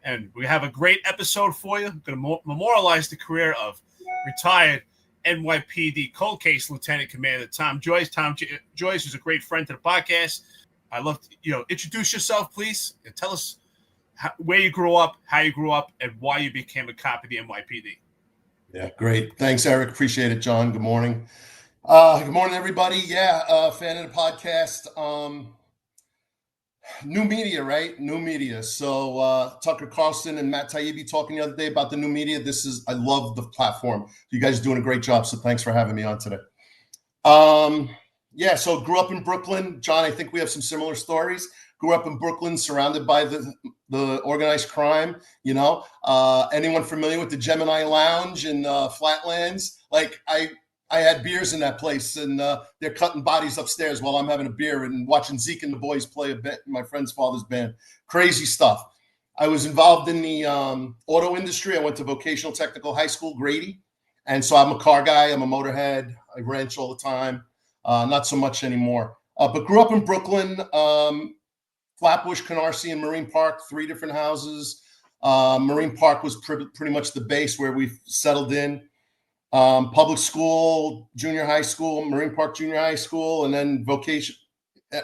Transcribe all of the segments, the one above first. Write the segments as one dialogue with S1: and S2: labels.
S1: and we have a great episode for you. I'm going to memorialize the career of retired NYPD cold case Lieutenant Commander Tom Joyce. Tom Joyce is a great friend to the podcast. I'd love to, introduce yourself, please, and tell us where you grew up, how you grew up, and why you became a cop of the NYPD.
S2: Yeah, great. Thanks, Eric. Appreciate it, John. Good morning. Good morning, everybody. Yeah, fan of the podcast. New media, right? New media. So Tucker Carlson and Matt Taibbi talking the other day about the new media. I love the platform. You guys are doing a great job. So thanks for having me on today. Yeah, so grew up in Brooklyn. John, I think we have some similar stories. Grew up in Brooklyn, surrounded by the organized crime. Anyone familiar with the Gemini Lounge in Flatlands? Like I had beers in that place, and they're cutting bodies upstairs while I'm having a beer and watching Zeke and the boys play a bit in my friend's father's band. Crazy stuff. I was involved in the auto industry. I went to vocational technical high school, Grady. And so I'm a car guy. I'm a motorhead. I wrench all the time. Not so much anymore. But grew up in Brooklyn, Flatbush, Canarsie, and Marine Park, 3 different houses. Marine Park was pretty much the base where we settled in. Public school, junior high school, Marine Park Junior High School, and then vocation.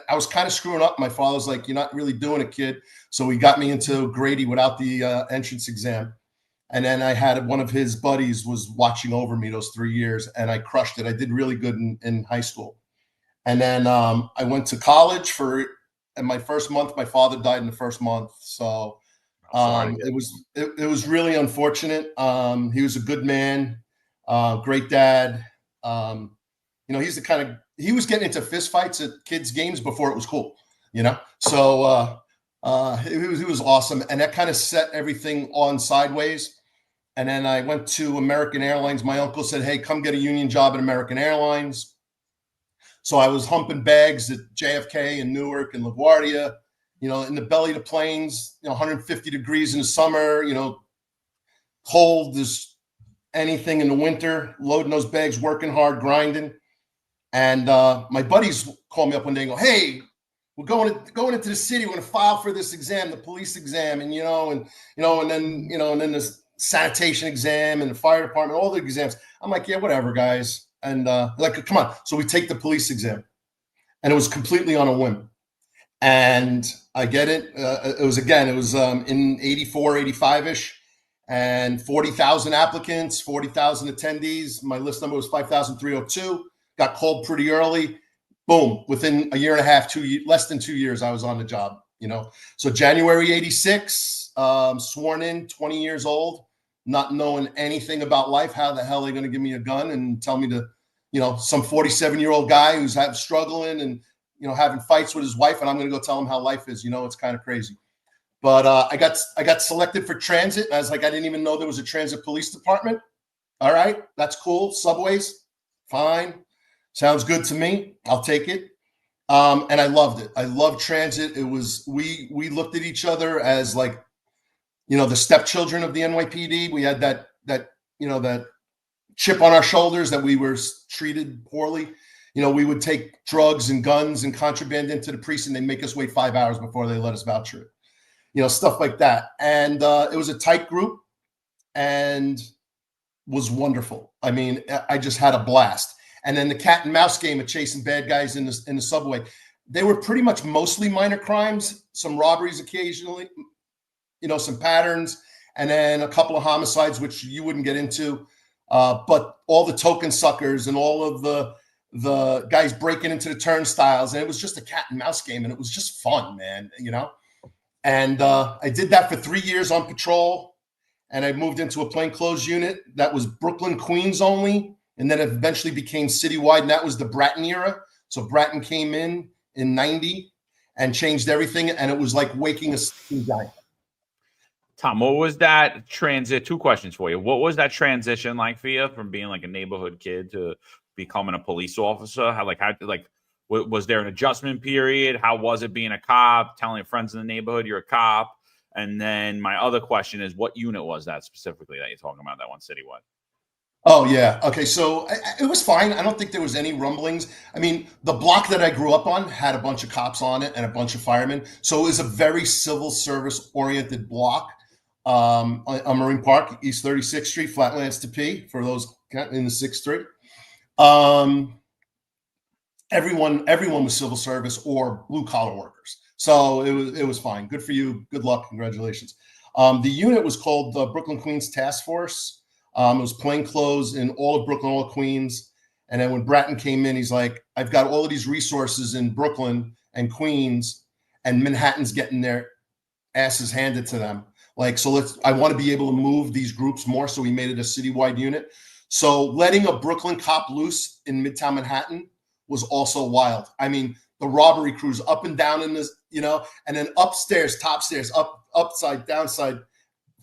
S2: I was kind of screwing up. My father's like, "You're not really doing it, kid." So he got me into Grady without the entrance exam. And then I had one of his buddies was watching over me those 3 years, and I crushed it. I did really good in high school. And then I went to college and my first month, my father died in the first month. So it was really unfortunate. He was a good man. Great dad. He's the kind of, he was getting into fist fights at kids' games before it was cool, So he was awesome. And that kind of set everything on sideways. And then I went to American Airlines. My uncle said, "Hey, come get a union job at American Airlines." So I was humping bags at JFK and Newark and LaGuardia, in the belly of the planes, 150 degrees in the summer, cold as anything in the winter, loading those bags, working hard, grinding. And my buddies called me up one day and go, "Hey, we're going into the city. We're going to file for this exam, the police exam, and then this sanitation exam and the fire department, all the exams." I'm like, "Yeah, whatever, guys." And like, "Come on." So we take the police exam, and it was completely on a whim. And I get it. It was in 84, 85-ish. And 40,000 applicants, 40,000 attendees. My list number was 5,302. Got called pretty early. Boom. Within a year and a half, less than 2 years, I was on the job, So January 86, sworn in, 20 years old, not knowing anything about life. How the hell are they going to give me a gun and tell me to, some 47-year-old guy who's struggling and, having fights with his wife, and I'm going to go tell him how life is. It's kind of crazy. But I got selected for transit. And I was like, I didn't even know there was a transit police department. All right, that's cool. Subways, fine. Sounds good to me. I'll take it. And I loved it. I loved transit. It was, we looked at each other as like, the stepchildren of the NYPD. We had that chip on our shoulders that we were treated poorly. We would take drugs and guns and contraband into the precinct. They'd make us wait 5 hours before they let us voucher it. Stuff like that. And it was a tight group and was wonderful. I mean, I just had a blast. And then the cat and mouse game of chasing bad guys in the subway. They were pretty much mostly minor crimes, some robberies occasionally, some patterns, and then a couple of homicides, which you wouldn't get into. But all the token suckers and all of the guys breaking into the turnstiles. And it was just a cat and mouse game. And it was just fun, man, And I did that for 3 years on patrol, and I moved into a plainclothes unit that was Brooklyn, Queens only, and then it eventually became citywide, and that was the Bratton era. So Bratton came in 90 and changed everything, and it was like waking a sleeping giant.
S3: Tom, what was that transit? 2 questions for you. What was that transition like for you from being like a neighborhood kid to becoming a police officer? Was there an adjustment period? How was it being a cop, telling your friends in the neighborhood you're a cop? And then my other question is, what unit was that specifically that you're talking about, that one citywide?
S2: Oh, yeah. Okay, so it was fine. I don't think there was any rumblings. I mean, the block that I grew up on had a bunch of cops on it and a bunch of firemen. So it was a very civil service-oriented block. on Marine Park, East 36th Street, Flatlands to P, for those in the 6th Street. Everyone was civil service or blue collar workers, so it was fine. Good for you. Good luck. Congratulations. The unit was called the Brooklyn Queens Task Force. It was plainclothes in all of Brooklyn, all of Queens. And then when Bratton came in, he's like, I've got all of these resources in Brooklyn and Queens, and Manhattan's getting their asses handed to them. Like, so I want to be able to move these groups more. So we made it a citywide unit. So letting a Brooklyn cop loose in Midtown Manhattan was also wild. I mean, the robbery crews up and down in this, and then upstairs, top stairs, upside, downside,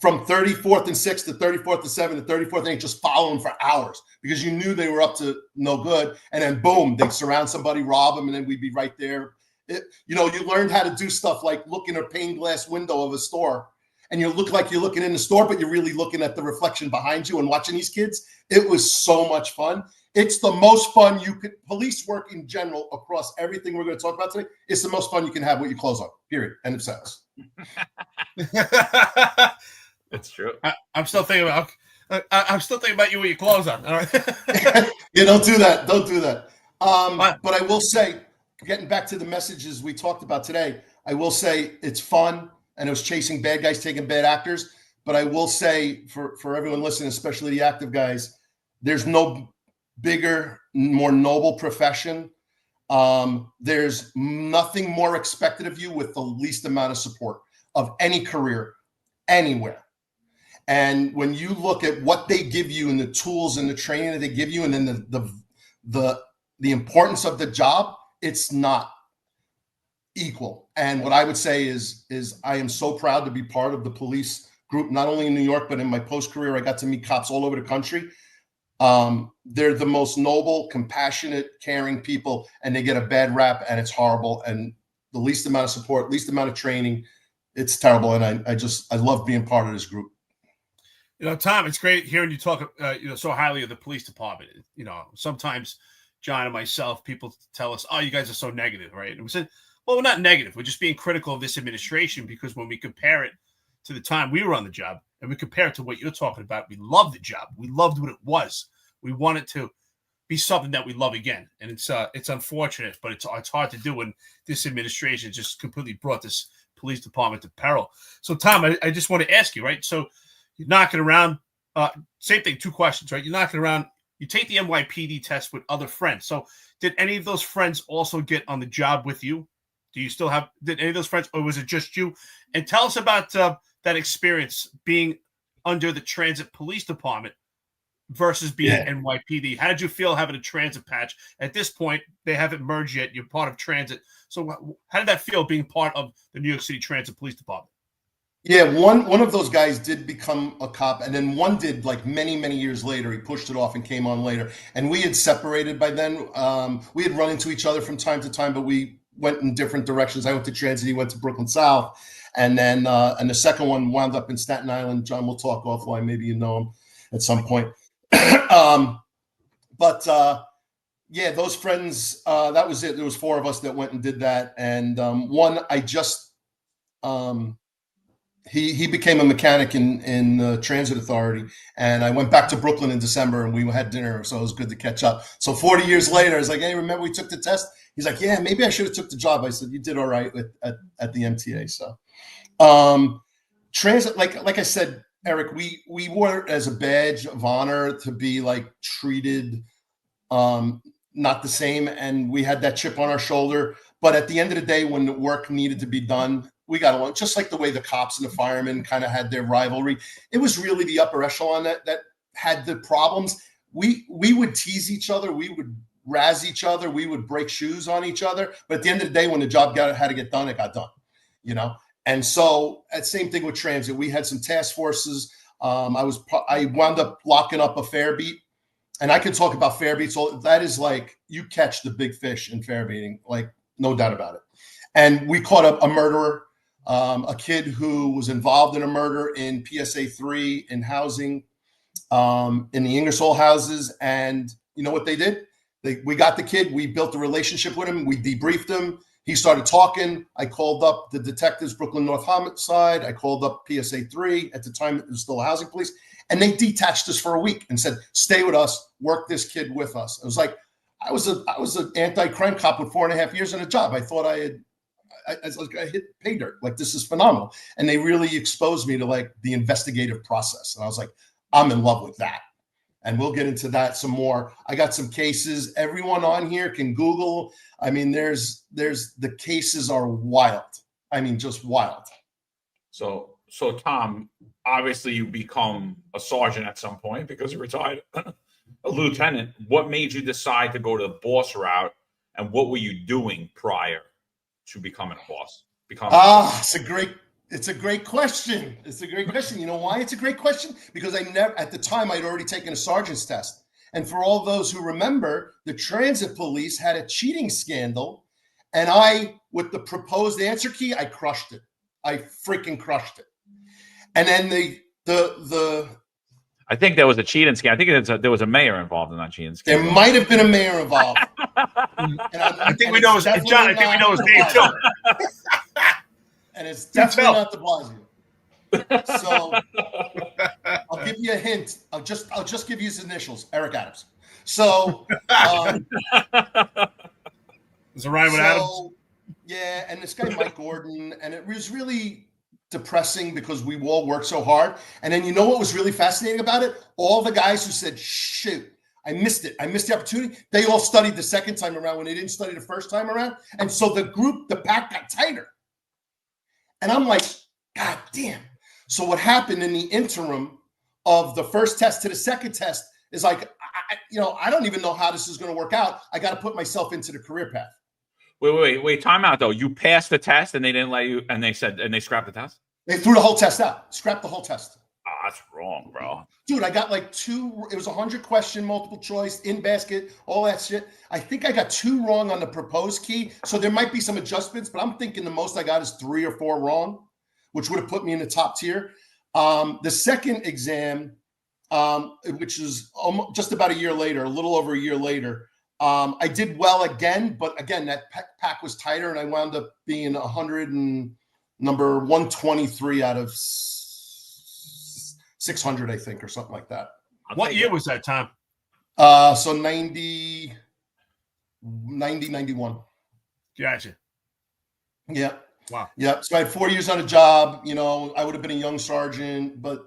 S2: from 34th and 6th to 34th and 7th to 34th and 8th, just following for hours because you knew they were up to no good. And then boom, they'd surround somebody, rob them, and then we'd be right there. You learned how to do stuff like look in a pane glass window of a store, and you look like you're looking in the store, but you're really looking at the reflection behind you and watching these kids. It was so much fun. It's the most fun police work in general across everything we're going to talk about today. It's the most fun you can have with your clothes on, period. End of sentence.
S3: That's true.
S1: I'm still thinking about you with your clothes on. All right.
S2: Yeah, don't do that. Don't do that. But I will say, getting back to the messages we talked about today, I will say it's fun, and it was chasing bad guys, taking bad actors. But I will say for everyone listening, especially the active guys, there's no bigger, more noble profession. There's nothing more expected of you with the least amount of support of any career anywhere. And when you look at what they give you and the tools and the training that they give you, and then the importance of the job, it's not equal. And what I would say is I am so proud to be part of the police group, not only in New York, but in my post-career, I got to meet cops all over the country. They're the most noble, compassionate, caring people, and they get a bad rap, and it's horrible. And the least amount of support, least amount of training, it's terrible. And I love being part of this group.
S1: Tom, it's great hearing you talk, so highly of the police department. Sometimes John and myself, people tell us, "Oh, you guys are so negative," right? And we said, "Well, we're not negative. We're just being critical of this administration because when we compare it to the time we were on the job, and we compare it to what you're talking about, we loved the job. We loved what it was. We want it to be something that we love again. And it's unfortunate, but it's hard to do when this administration just completely brought this police department to peril." So, Tom, I just want to ask you, right? So you're knocking around, same thing, 2 questions, right? You're knocking around, you take the NYPD test with other friends. So did any of those friends also get on the job with you? Did any of those friends, or was it just you? And tell us about that experience being under the transit police department versus being NYPD. How did you feel having a transit patch? At this point, they haven't merged yet. You're part of transit. So how did that feel being part of the New York City Transit Police Department?
S2: Yeah, one of those guys did become a cop, and then one did like many, many years later. He pushed it off and came on later. And we had separated by then. We had run into each other from time to time, but we went in different directions. I went to transit. He went to Brooklyn South. And then and the second one wound up in Staten Island. John, we'll talk offline. Maybe you know him at some point. Yeah, those friends, that was it. There was 4 of us that went and did that. And one, I just, he became a mechanic in the transit authority. And I went back to Brooklyn in December and we had dinner. So it was good to catch up. So 40 years later, I was like, hey, remember we took the test? He's like, yeah, maybe I should have took the job. I said, you did all right at the MTA. So transit, like I said, Eric, we wore it as a badge of honor to be like treated not the same, and we had that chip on our shoulder. But at the end of the day, when the work needed to be done, we got along, just like the way the cops and the firemen kind of had their rivalry. It was really the upper echelon that had the problems. We would tease each other, we would razz each other, we would break shoes on each other. But at the end of the day, when the job had to get done, it got done, And so, same thing with transit. We had some task forces. I wound up locking up a fare beat, and I can talk about fare beats. So that is like you catch the big fish in fare beating, like no doubt about it. And we caught up a murderer, a kid who was involved in a murder in PSA 3 in housing, in the Ingersoll houses. And you know what they did? We got the kid. We built a relationship with him. We debriefed him. He started talking. I called up the detectives, Brooklyn North Homicide. I called up PSA 3. At the time, it was still housing police. And they detached us for a week and said, stay with us, work this kid with us. It was like, I was an anti-crime cop with 4.5 years in a job. I thought I hit pay dirt. Like, this is phenomenal. And they really exposed me to like the investigative process. And I was like, I'm in love with that. And we'll get into that some more. I got some cases. Everyone on here can Google. I mean, there's the cases are wild. I mean, just wild.
S3: So Tom, obviously you become a sergeant at some point because you retired a lieutenant. What made you decide to go to the boss route, and what were you doing prior to becoming a boss?
S2: It's a great question. It's a great question. You know why it's a great question? Because at the time, I'd already taken a sergeant's test. And for all those who remember, the transit police had a cheating scandal. And with the proposed answer key, I crushed it. I freaking crushed it. And then
S3: I think there was a cheating scam. I think there was a mayor involved in that cheating scam.
S2: There might have been a mayor involved.
S1: I think we know his name too.
S2: And it's definitely not de Blasio. So I'll give you a hint. I'll just give you his initials, Eric Adams. So
S1: is it right with Adams?
S2: Yeah, and this guy Mike Gordon, and it was really depressing because we all worked so hard. And then you know what was really fascinating about it? All the guys who said, shoot, I missed it. I missed the opportunity. They all studied the second time around when they didn't study the first time around. And so the pack got tighter. And I'm like, God damn. So what happened in the interim of the first test to the second test is like, I don't even know how this is going to work out. I got to put myself into the career path.
S3: Wait, time out though. You passed the test and they didn't let you, and they scrapped the test?
S2: They threw the whole test out, scrapped the whole test.
S3: Oh, that's wrong, bro.
S2: Dude, I got like it was 100 question, multiple choice, in basket, all that shit. I think I got 2 wrong on the proposed key. So there might be some adjustments, but I'm thinking the most I got is 3 or 4 wrong, which would have put me in the top tier. The second exam, which is just about a year later, a little over a year later, I did well again, but again, that pack was tighter and I wound up being number 123 out of 600, I think, or something like that.
S1: What year was that, Tom?
S2: So 90, 91.
S1: Gotcha.
S2: Yeah.
S1: Wow.
S2: Yeah. So I had 4 years on a job. I would have been a young sergeant, but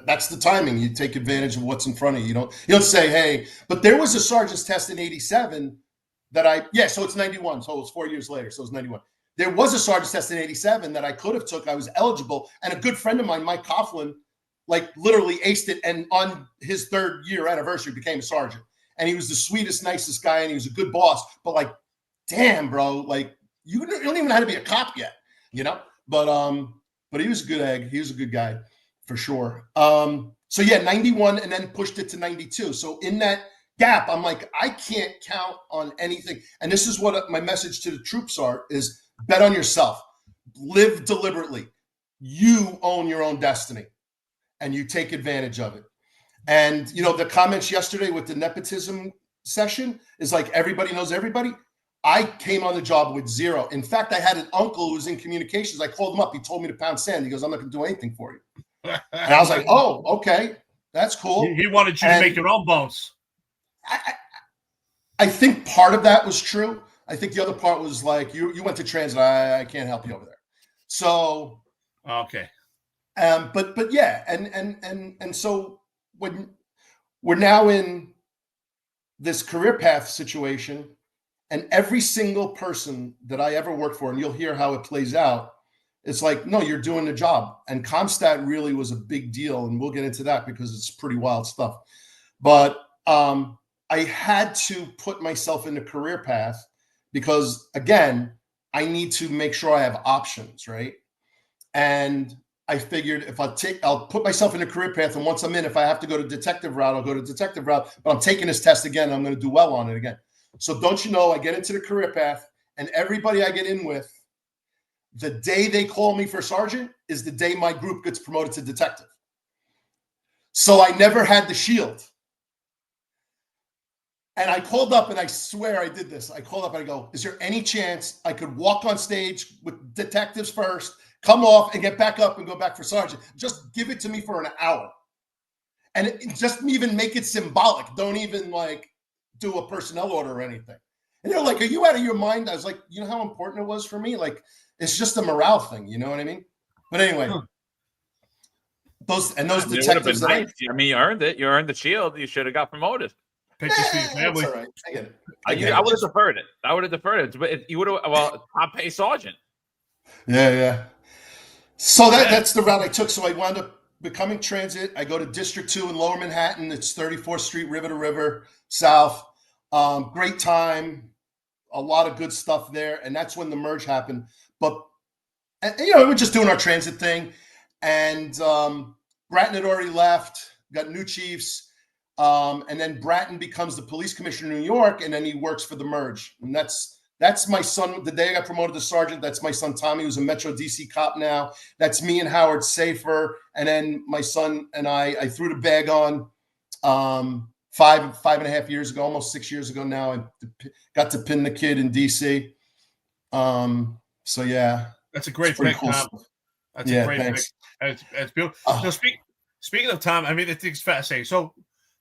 S2: that's the timing. You take advantage of what's in front of you. You don't say, hey, but there was a sergeant's test in 87 so it's 91. So it was 4 years later. So it was 91. There was a sergeant's test in 87 that I could have took. I was eligible. And a good friend of mine, Mike Coughlin, like literally aced it. And on his 3rd year anniversary became a sergeant. And he was the sweetest, nicest guy. And he was a good boss, but like, damn, bro, like you don't even know how to be a cop yet, but he was a good egg. He was a good guy for sure. So yeah, 91 and then pushed it to 92. So in that gap, I'm like, I can't count on anything. And this is what my message to the troops is bet on yourself, live deliberately. You own your own destiny and you take advantage of it. And, the comments yesterday with the nepotism session is like, everybody knows everybody. I came on the job with 0. In fact, I had an uncle who was in communications. I called him up. He told me to pound sand. He goes, I'm not going to do anything for you. And I was like, oh, okay. That's cool.
S1: He wanted you to make your own bones.
S2: I think part of that was true. I think the other part was like, you went to transit. I can't help you over there. So,
S1: okay.
S2: But yeah. And so when we're now in this career path situation, and every single person that I ever worked for, and you'll hear how it plays out, it's like, no, you're doing the job. And CompStat really was a big deal. And we'll get into that because it's pretty wild stuff. But I had to put myself in the career path because, again, I need to make sure I have options, right? And I figured I'll put myself in the career path. And once I'm in, if I have to go to detective route, I'll go to detective route. But I'm taking this test again. And I'm going to do well on it again. So don't you know, I get into the career path and everybody I get in with, the day they call me for sergeant is the day my group gets promoted to detective. So I never had the shield. And I called up, and I swear I did this. I called up and I go, is there any chance I could walk on stage with detectives first, come off and get back up and go back for sergeant? Just give it to me for an hour. And just even make it symbolic. Don't even like do a personnel order or anything. And they're like, are you out of your mind? I was like, you know how important it was for me? Like, it's just a morale thing. You know what I mean? But anyway, those detectives.
S3: Nice. I mean, you earned it. You earned the shield. You should have got promoted.
S1: Pictures for your family.
S2: That's all right. I get it.
S3: I would have deferred it. But you would have, top pay sergeant.
S2: Yeah. So that's the route I took. So I wound up becoming transit. I go to District 2 in Lower Manhattan. It's 34th Street, river to river, south. Great time. A lot of good stuff there. And that's when the merge happened. But, we're just doing our transit thing. And Bratton had already left, got new chiefs. And then Bratton becomes the police commissioner in New York, and then he works for the merge. And that's my son. The day I got promoted to sergeant, that's my son Tommy, who's a Metro DC cop now. That's me and Howard Safer. And then my son and I threw the bag on 5.5 years ago, almost 6 years ago now. I got to pin the kid in DC. So yeah.
S1: That's a great pick,
S2: cool.
S1: Tom. That's a great
S2: thanks.
S1: pick. That's beautiful. So speaking of Tom, I mean, it's fascinating. So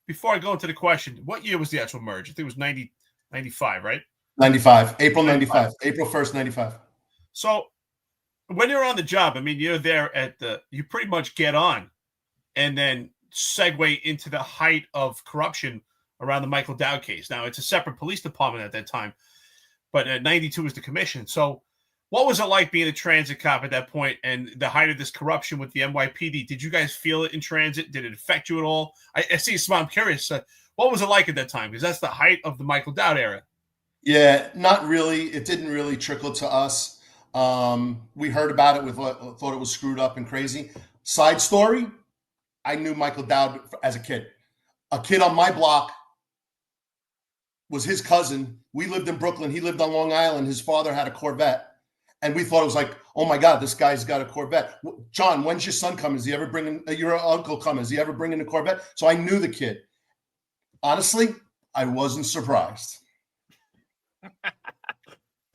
S1: before I go into the question, what year was the actual merge? I think it was 95, right?
S2: 95, April 95, April 1st, 95.
S1: So when you're on the job, I mean, you're there you pretty much get on and then segue into the height of corruption around the Michael Dowd case. Now, it's a separate police department at that time, but 92 was the commission. So what was it like being a transit cop at that point and the height of this corruption with the NYPD? Did you guys feel it in transit? Did it affect you at all? I see you smile. I'm curious. What was it like at that time? Because that's the height of the Michael Dowd era.
S2: Yeah, not really. It didn't really trickle to us. We heard about it thought it was screwed up and crazy. Side story, I knew Michael Dowd as a kid. A kid on my block was his cousin. We lived in Brooklyn. He lived on Long Island. His father had a Corvette. And we thought it was like, oh my God, this guy's got a Corvette. John, when's your son coming? Is he ever bringing your uncle coming? Is he ever bringing a Corvette? So I knew the kid. Honestly, I wasn't surprised.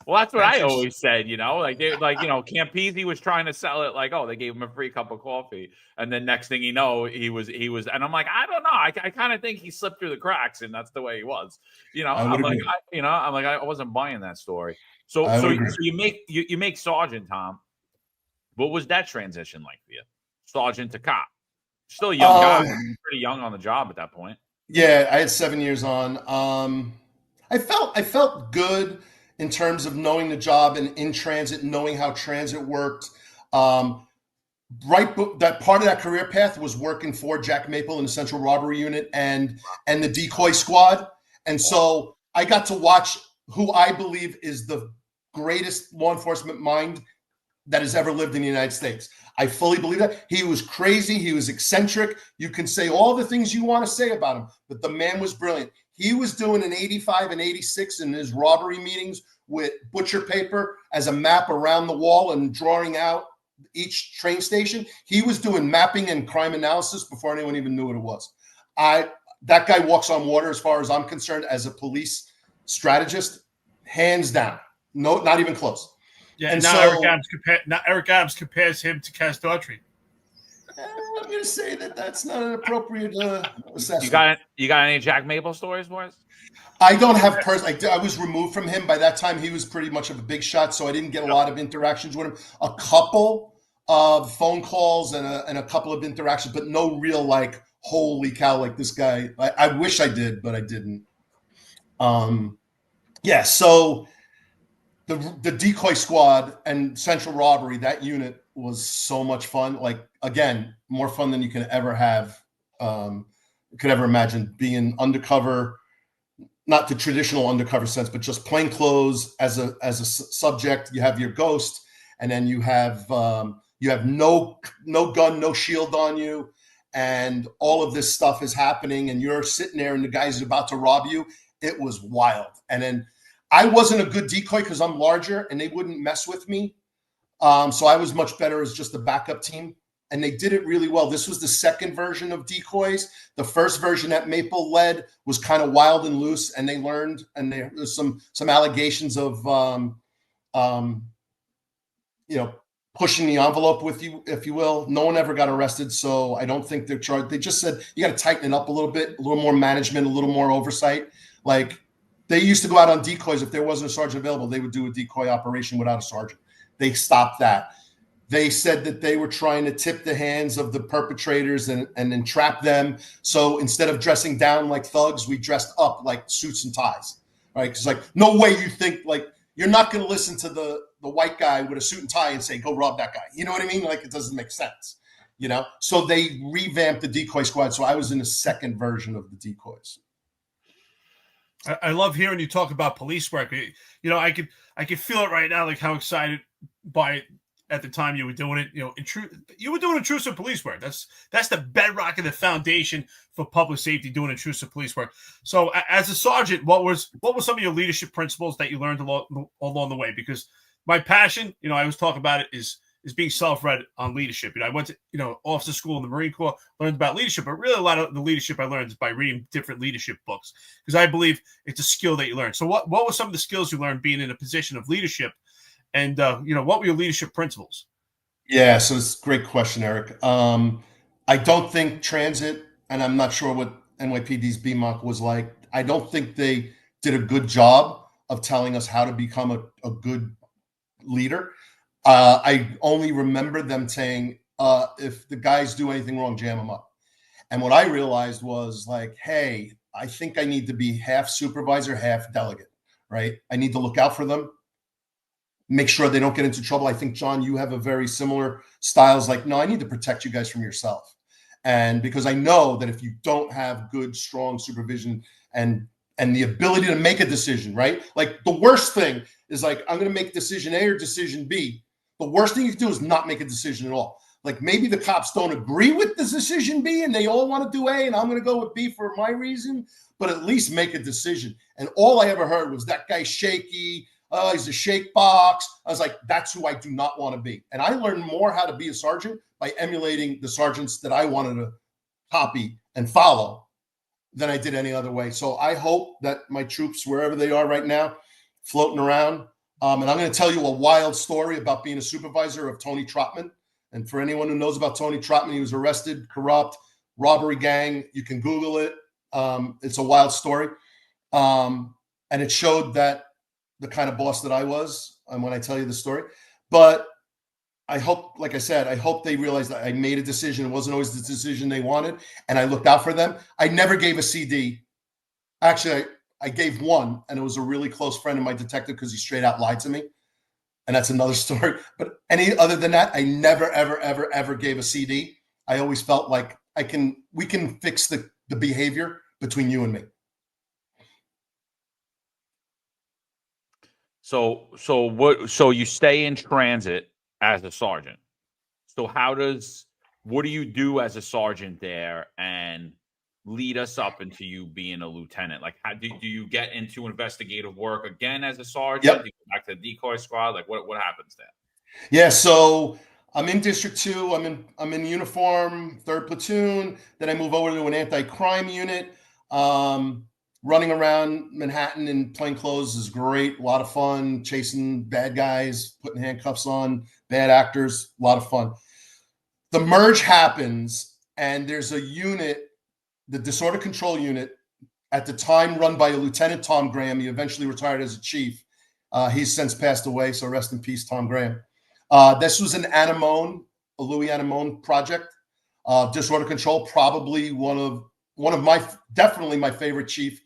S3: Well, that's what I always said, Campese was trying to sell it like, oh, they gave him a free cup of coffee. And then next thing you know, he was, and I'm like, I don't know. I kind of think he slipped through the cracks and that's the way he was, I wasn't buying that story. So you make sergeant, Tom. What was that transition like for you? Sergeant to cop. Still a young guy, pretty young on the job at that point.
S2: Yeah, I had 7 years on. I felt good in terms of knowing the job and in transit, knowing how transit worked. That part of that career path was working for Jack Maple in the Central Robbery Unit and the decoy squad. And so I got to watch who I believe is the greatest law enforcement mind that has ever lived in the United States. I fully believe that. He was crazy. He was eccentric. You can say all the things you want to say about him, but the man was brilliant. He was doing an 85 and 86 in his robbery meetings with butcher paper as a map around the wall and drawing out each train station. He was doing mapping and crime analysis before anyone even knew what it was. That guy walks on water as far as I'm concerned as a police strategist, hands down. No, not even close.
S1: Yeah, and now Eric Adams compares him to Cass Daughtry.
S2: I'm going to say that's not an appropriate assessment.
S3: You got any Jack Maple stories for us?
S2: I don't have I was removed from him. By that time, he was pretty much of a big shot, so I didn't get a lot of interactions with him. A couple of phone calls and a couple of interactions, but no real holy cow, this guy. I wish I did, but I didn't. So the decoy squad and Central Robbery, that unit was so much fun. Again, more fun than you can ever have, could ever imagine. Being undercover, not the traditional undercover sense, but just plain clothes as a subject. You have your ghost, and then you have no gun, no shield on you, and all of this stuff is happening, and you're sitting there, and the guy's about to rob you. It was wild. And then I wasn't a good decoy because I'm larger, and they wouldn't mess with me. So I was much better as just a backup team. and they did it really well. This was the second version of decoys. The first version that Maple led was kind of wild and loose, and they learned, and there was some allegations of pushing the envelope with you, if you will. No one ever got arrested, so I don't think they're charged. They just said you got to tighten it up a little bit, a little more management, a little more oversight. Like, they used to go out on decoys. If there wasn't a sergeant available, they would do a decoy operation without a sergeant. They stopped that. They said that they were trying to tip the hands of the perpetrators and entrap them. So instead of dressing down like thugs, we dressed up like suits and ties, right? Because like, no way you think, like, you're not going to listen to the white guy with a suit and tie and say, go rob that guy. You know what I mean? Like, it doesn't make sense, you know? So they revamped the decoy squad. So I was in the second version of the decoys.
S1: I love hearing you talk about police work. You know, I could feel it right now, like how excited by it at the time you were doing it. You know, you were doing intrusive police work. That's the bedrock and the foundation for public safety, doing intrusive police work. So as a sergeant, what were some of your leadership principles that you learned along the way? Because my passion, you know, I always talk about it, is being self-read on leadership. You know, I went to, officer school in the Marine Corps, learned about leadership, but really a lot of the leadership I learned is by reading different leadership books, because I believe it's a skill that you learn. So what were some of the skills you learned being in a position of leadership, and what were your leadership principles?
S2: Yeah, so it's a great question, Eric. I don't think transit, and I'm not sure what NYPD's BMOC was like, I don't think they did a good job of telling us how to become a good leader. I only remember them saying, if the guys do anything wrong, jam them up. And what I realized was like, hey, I think I need to be half supervisor, half delegate, right? I need to look out for them, make sure they don't get into trouble. I think, John, you have a very similar styles. Like, no, I need to protect you guys from yourself. And because I know that if you don't have good, strong supervision and the ability to make a decision, right? Like, the worst thing is like, I'm going to make decision A or decision B. The worst thing you can do is not make a decision at all. Like, maybe the cops don't agree with the decision B and they all want to do A and I'm going to go with B for my reason, but at least make a decision. And all I ever heard was, that guy's shaky. He's a shake box. I was like, that's who I do not want to be. And I learned more how to be a sergeant by emulating the sergeants that I wanted to copy and follow than I did any other way. So I hope that my troops, wherever they are right now, floating around. And I'm going to tell you a wild story about being a supervisor of Tony Trotman. And for anyone who knows about Tony Trotman, he was arrested, corrupt, robbery gang. You can Google it. It's a wild story. And it showed that the kind of boss that I was, and when I tell you the story. But I hope, like I said, I hope they realized that I made a decision. It wasn't always the decision they wanted, and I looked out for them. I never gave a CD. Actually, I gave one, and it was a really close friend of my detective because he straight out lied to me. And that's another story. But any other than that, I never, ever, ever, ever gave a CD. I always felt like we can fix the behavior between you and me.
S3: So you stay in transit as a sergeant. So what do you do as a sergeant there and lead us up into you being a lieutenant? Like, how do you get into investigative work again as a sergeant?
S2: Yep.
S3: Do you go back to the decoy squad? Like, what happens there?
S2: Yeah, so I'm in District 2. I'm in uniform, 3rd Platoon. Then I move over to an anti-crime unit. Running around Manhattan in plain clothes is great. A lot of fun, chasing bad guys, putting handcuffs on bad actors. A lot of fun. The merge happens, and there's a unit, the disorder control unit, at the time run by a Lieutenant Tom Graham. He eventually retired as a chief. He's since passed away, so rest in peace, Tom Graham. This was an Anemone, a Louis Anemone project. Disorder control, probably one of my, definitely my favorite chief.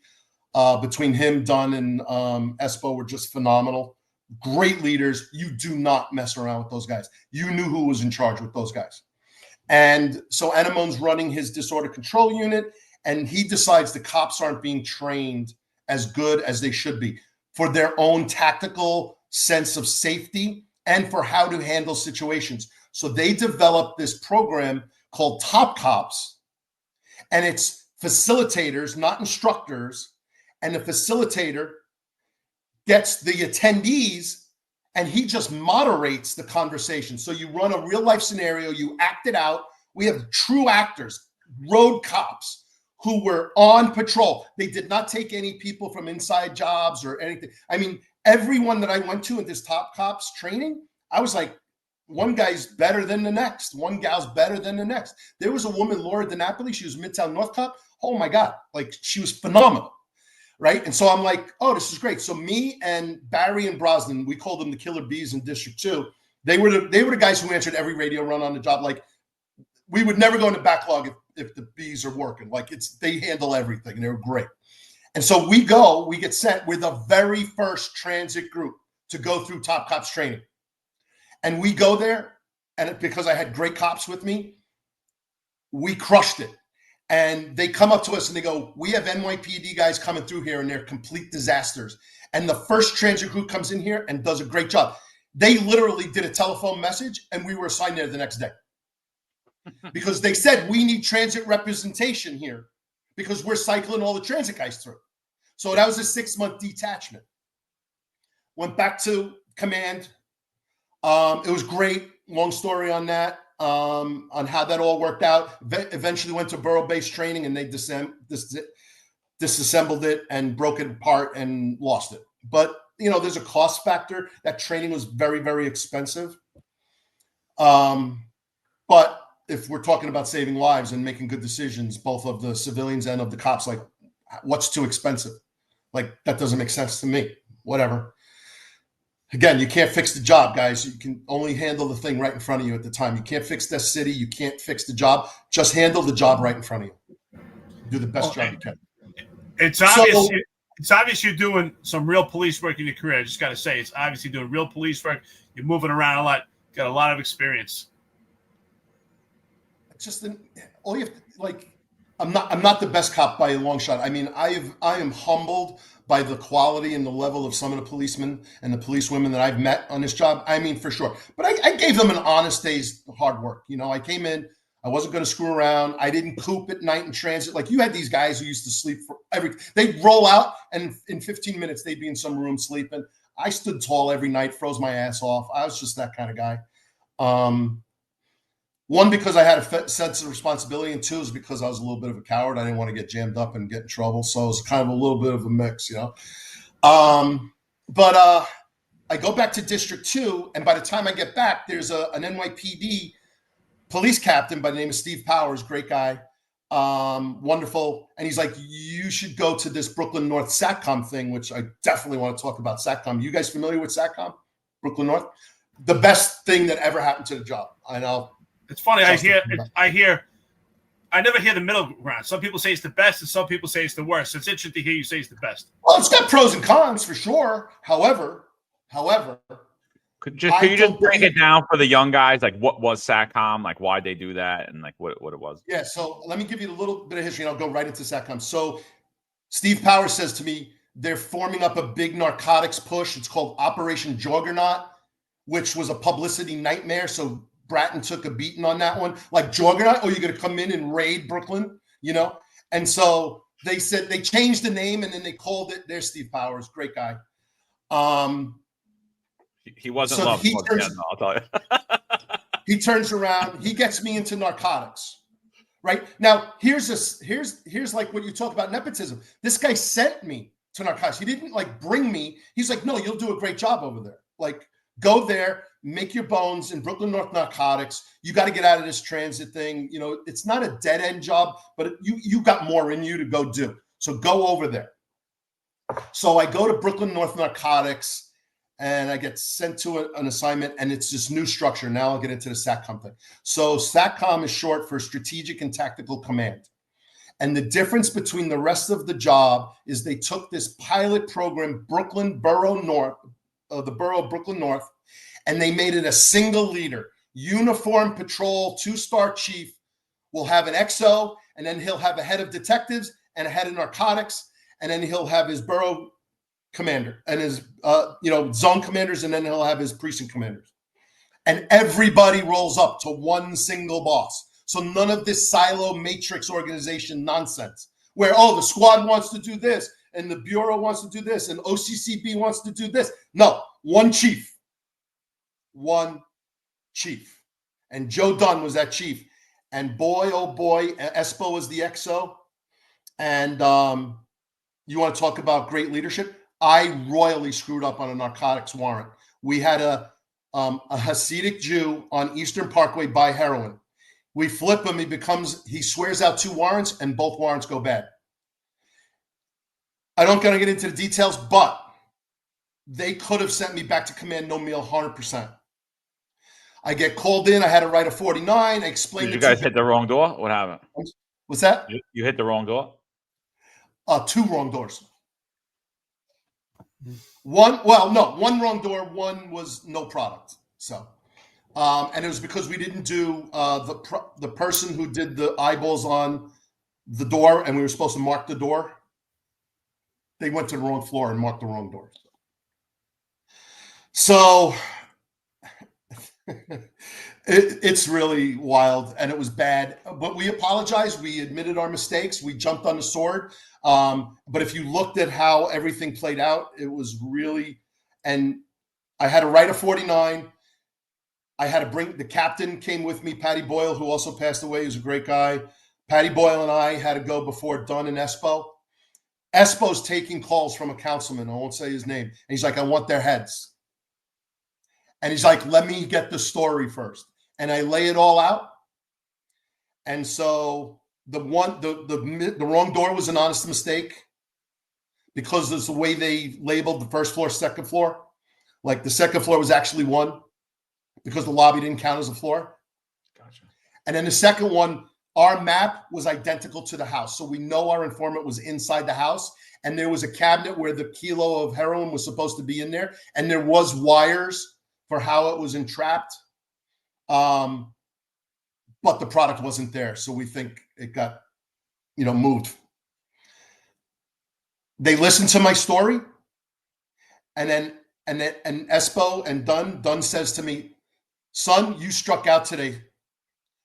S2: Between him, Dunn, and Espo were just phenomenal. Great leaders. You do not mess around with those guys. You knew who was in charge with those guys. And so Anemone's running his disorder control unit, and he decides the cops aren't being trained as good as they should be for their own tactical sense of safety and for how to handle situations. So they developed this program called Top Cops, and it's facilitators, not instructors. And the facilitator gets the attendees and he just moderates the conversation. So you run a real life scenario, you act it out. We have true actors, road cops who were on patrol. They did not take any people from inside jobs or anything. I mean, everyone that I went to in this Top Cops training, I was like, one guy's better than the next. One gal's better than the next. There was a woman, Laura DiNapoli. She was Midtown North Cop. Oh my God. Like, she was phenomenal. Right. And so I'm like, oh, this is great. So me and Barry and Brosnan, we called them the Killer Bees in District 2. They were the guys who answered every radio run on the job. Like, we would never go into backlog if the bees are working. Like, they handle everything, and they were great. And so we get sent. We're the very first transit group to go through Top Cops training. And we go there, and because I had great cops with me, we crushed it. And they come up to us and they go, we have NYPD guys coming through here, and they're complete disasters. And the first transit group comes in here and does a great job. They literally did a telephone message, and we were assigned there the next day. Because they said, we need transit representation here because we're cycling all the transit guys through. So that was a 6-month detachment. Went back to command. It was great. Long story on that, on how that all worked out. Eventually went to borough-based training, and they disassembled it and broke it apart and lost it. But, you know, there's a cost factor. That training was very, very expensive. But if we're talking about saving lives and making good decisions, both of the civilians and of the cops, like, what's too expensive? Like, that doesn't make sense to me. Whatever. Again, you can't fix the job, guys. You can only handle the thing right in front of you at the time. You can't fix the city. You can't fix the job. Just handle the job right in front of you. Do the best job you can.
S1: It's obvious. It's obvious you're doing some real police work in your career. I just got to say, it's obviously doing real police work. You're moving around a lot. Got a lot of experience.
S2: It's just all you have to, like. I'm not the best cop by a long shot. I mean, I am humbled by the quality and the level of some of the policemen and the policewomen that I've met on this job. I mean, for sure. But I gave them an honest day's hard work. You know, I came in, I wasn't going to screw around. I didn't coop at night in transit. Like, you had these guys who used to sleep for they'd roll out, and in 15 minutes, they'd be in some room sleeping. I stood tall every night, froze my ass off. I was just that kind of guy. One, because I had a sense of responsibility, and two is because I was a little bit of a coward. I didn't want to get jammed up and get in trouble. So it was kind of a little bit of a mix, you know. But I go back to District 2, and by the time I get back, there's an NYPD police captain by the name of Steve Powers, great guy, wonderful. And he's like, you should go to this Brooklyn North SATCOM thing, which I definitely want to talk about SATCOM. You guys familiar with SATCOM? Brooklyn North? The best thing that ever happened to the job. I know.
S1: It's funny. I never hear the middle ground. Some people say it's the best, and some people say it's the worst. So it's interesting to hear you say it's the best.
S2: Well, it's got pros and cons for sure. However,
S3: could you just break it down for the young guys? Like, what was SATCOM? Like, why'd they do that, and like what it was?
S2: Yeah. So let me give you a little bit of history, and I'll go right into SATCOM. So Steve Powers says to me, they're forming up a big narcotics push. It's called Operation Juggernaut, which was a publicity nightmare. So Bratton took a beating on that one. Like, Juggernaut, you're going to come in and raid Brooklyn, you know? And so they said they changed the name, and then they called it. There's Steve Powers, great guy.
S3: He wasn't loved. I'll tell you.
S2: He turns around. He gets me into narcotics, right? Now, here's like what you talk about nepotism. This guy sent me to narcotics. He didn't like bring me. He's like, no, you'll do a great job over there. Like, go there. Make your bones in Brooklyn North Narcotics. You got to get out of this transit thing. You know, it's not a dead end job, but you got more in you to go do. So go over there. So I go to Brooklyn North Narcotics, and I get sent to an assignment, and it's this new structure. Now I'll get into the SATCOM thing. So SATCOM is short for Strategic and Tactical Command. And the difference between the rest of the job is they took this pilot program, Brooklyn Borough North, the borough of Brooklyn North, and they made it a single leader, uniform patrol, 2-star chief will have an XO, and then he'll have a head of detectives and a head of narcotics, and then he'll have his borough commander and his zone commanders, and then he'll have his precinct commanders. And everybody rolls up to one single boss. So none of this silo matrix organization nonsense where, the squad wants to do this and the bureau wants to do this and OCCB wants to do this. No, one chief. one chief. And Joe Dunn was that chief. And boy, oh boy, Espo was the XO. And you want to talk about great leadership? I royally screwed up on a narcotics warrant. We had a Hasidic Jew on Eastern Parkway buy heroin. We flip him. He swears out 2 warrants, and both warrants go bad. I don't gonna get into the details, but they could have sent me back to command no meal 100%. I get called in. I had to write a 49. I explained.
S3: Did you guys hit the wrong door? What happened?
S2: What's that?
S3: You hit the wrong door?
S2: 2 wrong doors. One wrong door. One was no product. So, and it was because we didn't do the person who did the eyeballs on the door, and we were supposed to mark the door. They went to the wrong floor and marked the wrong door. So it's really wild, and it was bad. But we apologized. We admitted our mistakes. We jumped on the sword. But if you looked at how everything played out, it was really. And I had to write a 49. I had to bring the captain came with me, Patty Boyle, who also passed away. He was a great guy. Patty Boyle and I had to go before Dunn and Espo. Espo's taking calls from a councilman. I won't say his name. And he's like, I want their heads. And he's like, let me get the story first. And I lay it all out. And so the wrong door was an honest mistake because it's the way they labeled the first floor, second floor. Like the second floor was actually 1 because the lobby didn't count as a floor.
S3: Gotcha.
S2: And then the second one, our map was identical to the house. So we know our informant was inside the house. And there was a cabinet where the kilo of heroin was supposed to be in there. And there was wires for how it was entrapped. But the product wasn't there. So we think it got, moved. They listened to my story. And Espo and Dunn says to me, son, you struck out today.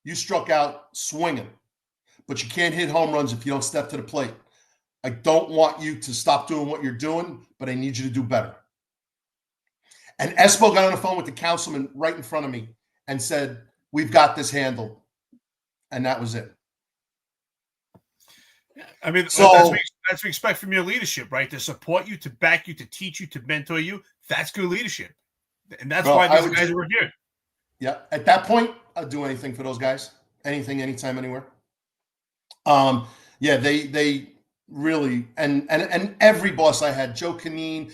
S2: You struck out swinging, but you can't hit home runs if you don't step to the plate. I don't want you to stop doing what you're doing, but I need you to do better. And Espo got on the phone with the councilman right in front of me and said, we've got this handled. And that was it.
S1: I mean, that's what we expect from your leadership, right? To support you, to back you, to teach you, to mentor you. That's good leadership. And that's why these guys are revered.
S2: Yeah. At that point, I'd do anything for those guys. Anything, anytime, anywhere. Yeah, they really, and every boss I had, Joe Canine,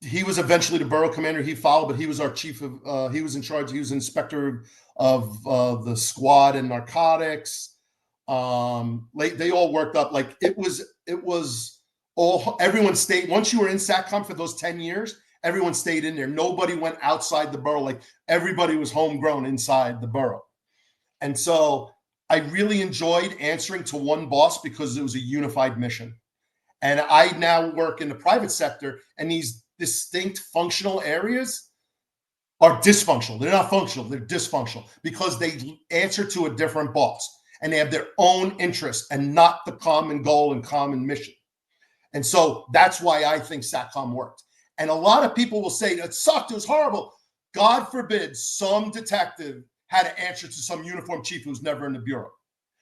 S2: he was eventually the borough commander. He followed, but he was our chief of, he was in charge. He was inspector of the squad and narcotics. They all worked up. Like it was all, everyone stayed. Once you were in SATCOM for those 10 years, everyone stayed in there. Nobody went outside the borough. Like everybody was homegrown inside the borough. And so I really enjoyed answering to one boss because it was a unified mission. And I now work in the private sector, and these distinct functional areas are dysfunctional. They're not functional. They're dysfunctional because they answer to a different boss and they have their own interest and not the common goal and common mission. And so that's why I think SATCOM worked. And a lot of people will say it sucked. It was horrible. God forbid some detective had to answer to some uniformed chief who's never in the bureau.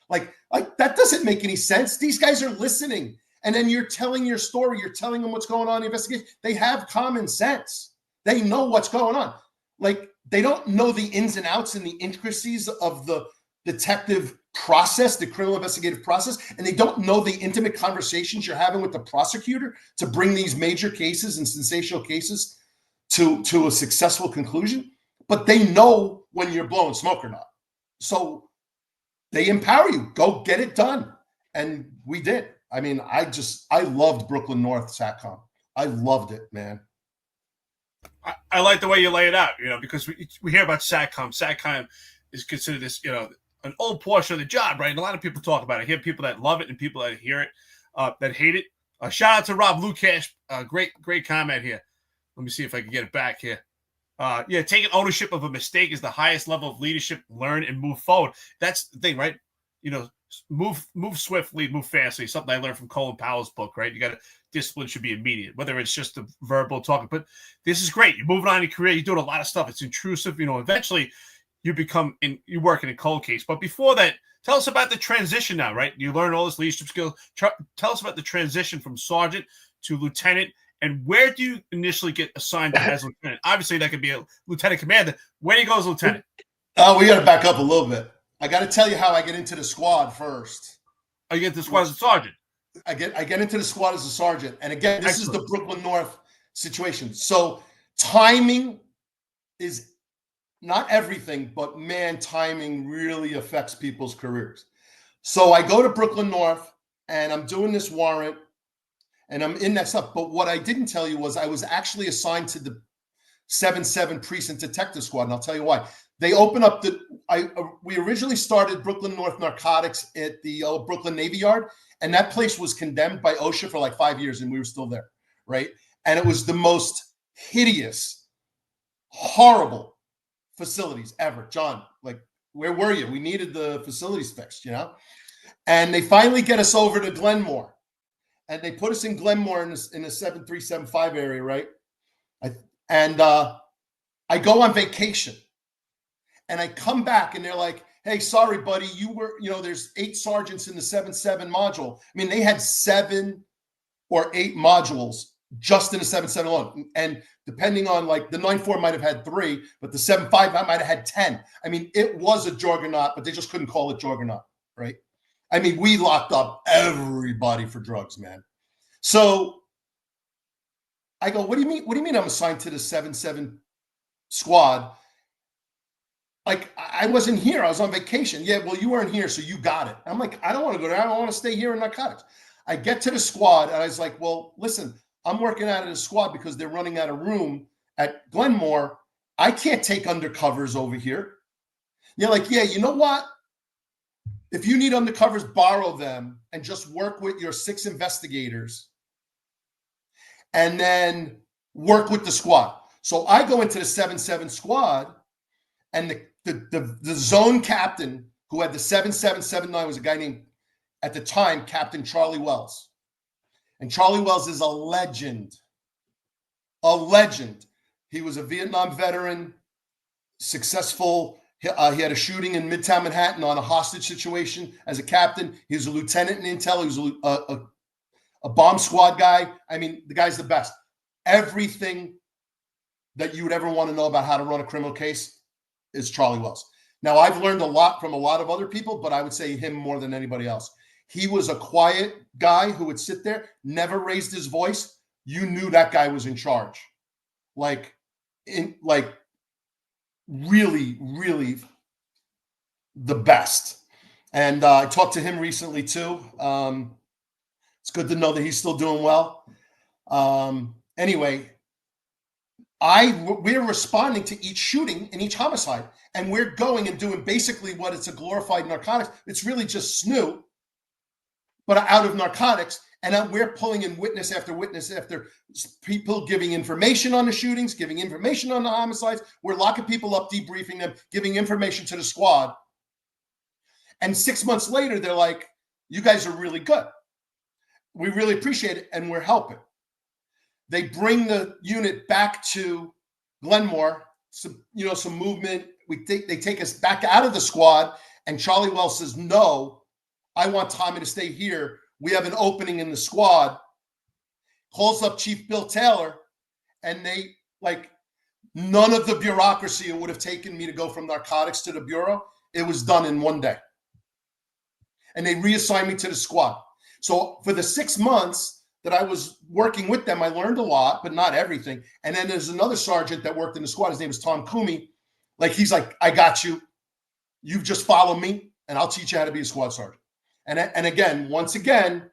S2: Like that doesn't make any sense. These guys are listening. And then you're telling your story. You're telling them what's going on in the investigation. They have common sense. They know what's going on. Like they don't know the ins and outs and the intricacies of the detective process, the criminal investigative process. And they don't know the intimate conversations you're having with the prosecutor to bring these major cases and sensational cases to a successful conclusion. But they know when you're blowing smoke or not. So they empower you. Go get it done. And we did. I mean, I loved Brooklyn North SATCOM. I loved it, man.
S1: I like the way you lay it out, because we hear about SATCOM. SATCOM is considered this, an old portion of the job, right? And a lot of people talk about it. I hear people that love it and people that hear it, that hate it. Shout out to Rob Lukash. Great comment here. Let me see if I can get it back here. Taking ownership of a mistake is the highest level of leadership. Learn and move forward. That's the thing, right? move swiftly, move fastly. Something I learned from Colin Powell's book, right? You got to discipline should be immediate, whether it's just a verbal talking. But this is great. You're moving on in your career. You're doing a lot of stuff. It's intrusive. Eventually you you're working in cold case. But before that, tell us about the transition now, right? You learn all this leadership skills. Tell us about the transition from sergeant to lieutenant. And where do you initially get assigned as lieutenant? Obviously, that could be a lieutenant commander. Where do you go as lieutenant?
S2: Oh, we got to back up a little bit. I got to tell you how I get into the squad first.
S1: Oh, you get into the squad as a sergeant.
S2: I get into the squad as a sergeant. And again, this is the Brooklyn North situation. So timing is not everything, but man, timing really affects people's careers. So I go to Brooklyn North and I'm doing this warrant and I'm in that stuff. But what I didn't tell you was I was actually assigned to the 7-7 Precinct Detective Squad. And I'll tell you why. They open up we originally started Brooklyn North Narcotics at the Brooklyn Navy Yard, and that place was condemned by OSHA for like 5 years, and we were still there, right? And it was the most hideous, horrible facilities ever. John, like, where were you? We needed the facilities fixed, And they finally get us over to Glenmore, and they put us in Glenmore in the 7375 area, right? I go on vacation. And I come back and they're like, hey, sorry, buddy, you were, there's 8 sergeants in the 7-7 module. I mean, they had 7 or 8 modules just in the 7-7 alone. And depending on like the 9-4 might have had 3, but the 7-5 might have had 10. I mean, it was a juggernaut, but they just couldn't call it juggernaut, right? I mean, we locked up everybody for drugs, man. So I go, what do you mean? What do you mean I'm assigned to the 7-7 squad? Like, I wasn't here. I was on vacation. Yeah, well, you weren't here, so you got it. I'm like, I don't want to go there. I don't want to stay here in narcotics. I get to the squad, and I was like, well, listen, I'm working out of the squad because they're running out of room at Glenmore. I can't take undercovers over here. They're like, yeah, you know what? If you need undercovers, borrow them and just work with your 6 investigators and then work with the squad. So I go into the 7-7 squad, and the zone captain who had the 7-7-7-9 was a guy named, at the time, Captain Charlie Wells. And Charlie Wells is a legend. A legend. He was a Vietnam veteran, successful. He had a shooting in Midtown Manhattan on a hostage situation as a captain. He was a lieutenant in intel. He was a bomb squad guy. I mean, the guy's the best. Everything that you would ever want to know about how to run a criminal case is Charlie Wells. Now, I've learned a lot from a lot of other people, but I would say him more than anybody else. He was a quiet guy who would sit there, never raised his voice. You knew that guy was in charge. Really, really the best. And I talked to him recently too. It's good to know that he's still doing well. Anyway, we're responding to each shooting and each homicide, and we're going and doing basically what it's a glorified narcotics. It's really just SNU, but out of narcotics. And we're pulling in witness after people giving information on the shootings, giving information on the homicides. We're locking people up, debriefing them, giving information to the squad. And 6 months later, they're like, you guys are really good. We really appreciate it, and we're helping. They bring the unit back to Glenmore, some movement. They take us back out of the squad, and Charlie Wells says, no, I want Tommy to stay here. We have an opening in the squad. Calls up Chief Bill Taylor, and none of the bureaucracy would have taken me to go from narcotics to the bureau. It was done in one day. And they reassigned me to the squad. So for the 6 months that I was working with them, I learned a lot, but not everything. And then there's another sergeant that worked in the squad. His name is Tom Coomey. He's like, I got you. You just follow me, and I'll teach you how to be a squad sergeant. And again, once again,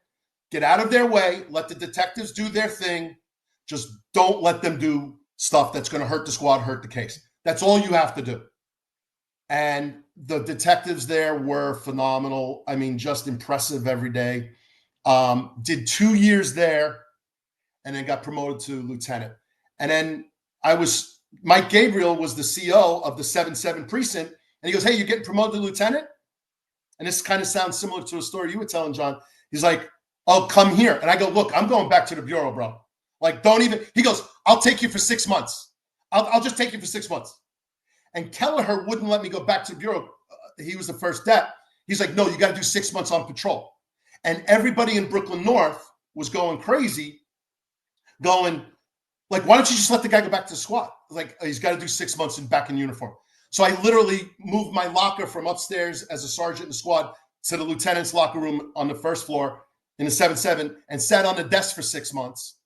S2: get out of their way. Let the detectives do their thing. Just don't let them do stuff that's going to hurt the squad, hurt the case. That's all you have to do. And the detectives there were phenomenal. I mean, just impressive every day. Did 2 years there and then got promoted to lieutenant. And then Mike Gabriel was the CO of the 7-7 precinct. And he goes, hey, you're getting promoted to lieutenant? and this kind of sounds similar to a story you were telling, John. He's like, "Oh, come here," and I go, "Look, I'm going back to the bureau, bro. Like, don't even." He goes, "I'll take you for 6 months. I'll just take you for 6 months." And Kelleher wouldn't let me go back to the bureau. He was the first dep. He's like, "No, you got to do 6 months on patrol." And everybody in Brooklyn North was going crazy, going like, "Why don't you just let the guy go back to the squad? Like, he's got to do 6 months back in uniform." So I literally moved my locker from upstairs as a sergeant in the squad to the lieutenant's locker room on the first floor in the 7-7 and sat on the desk for 6 months.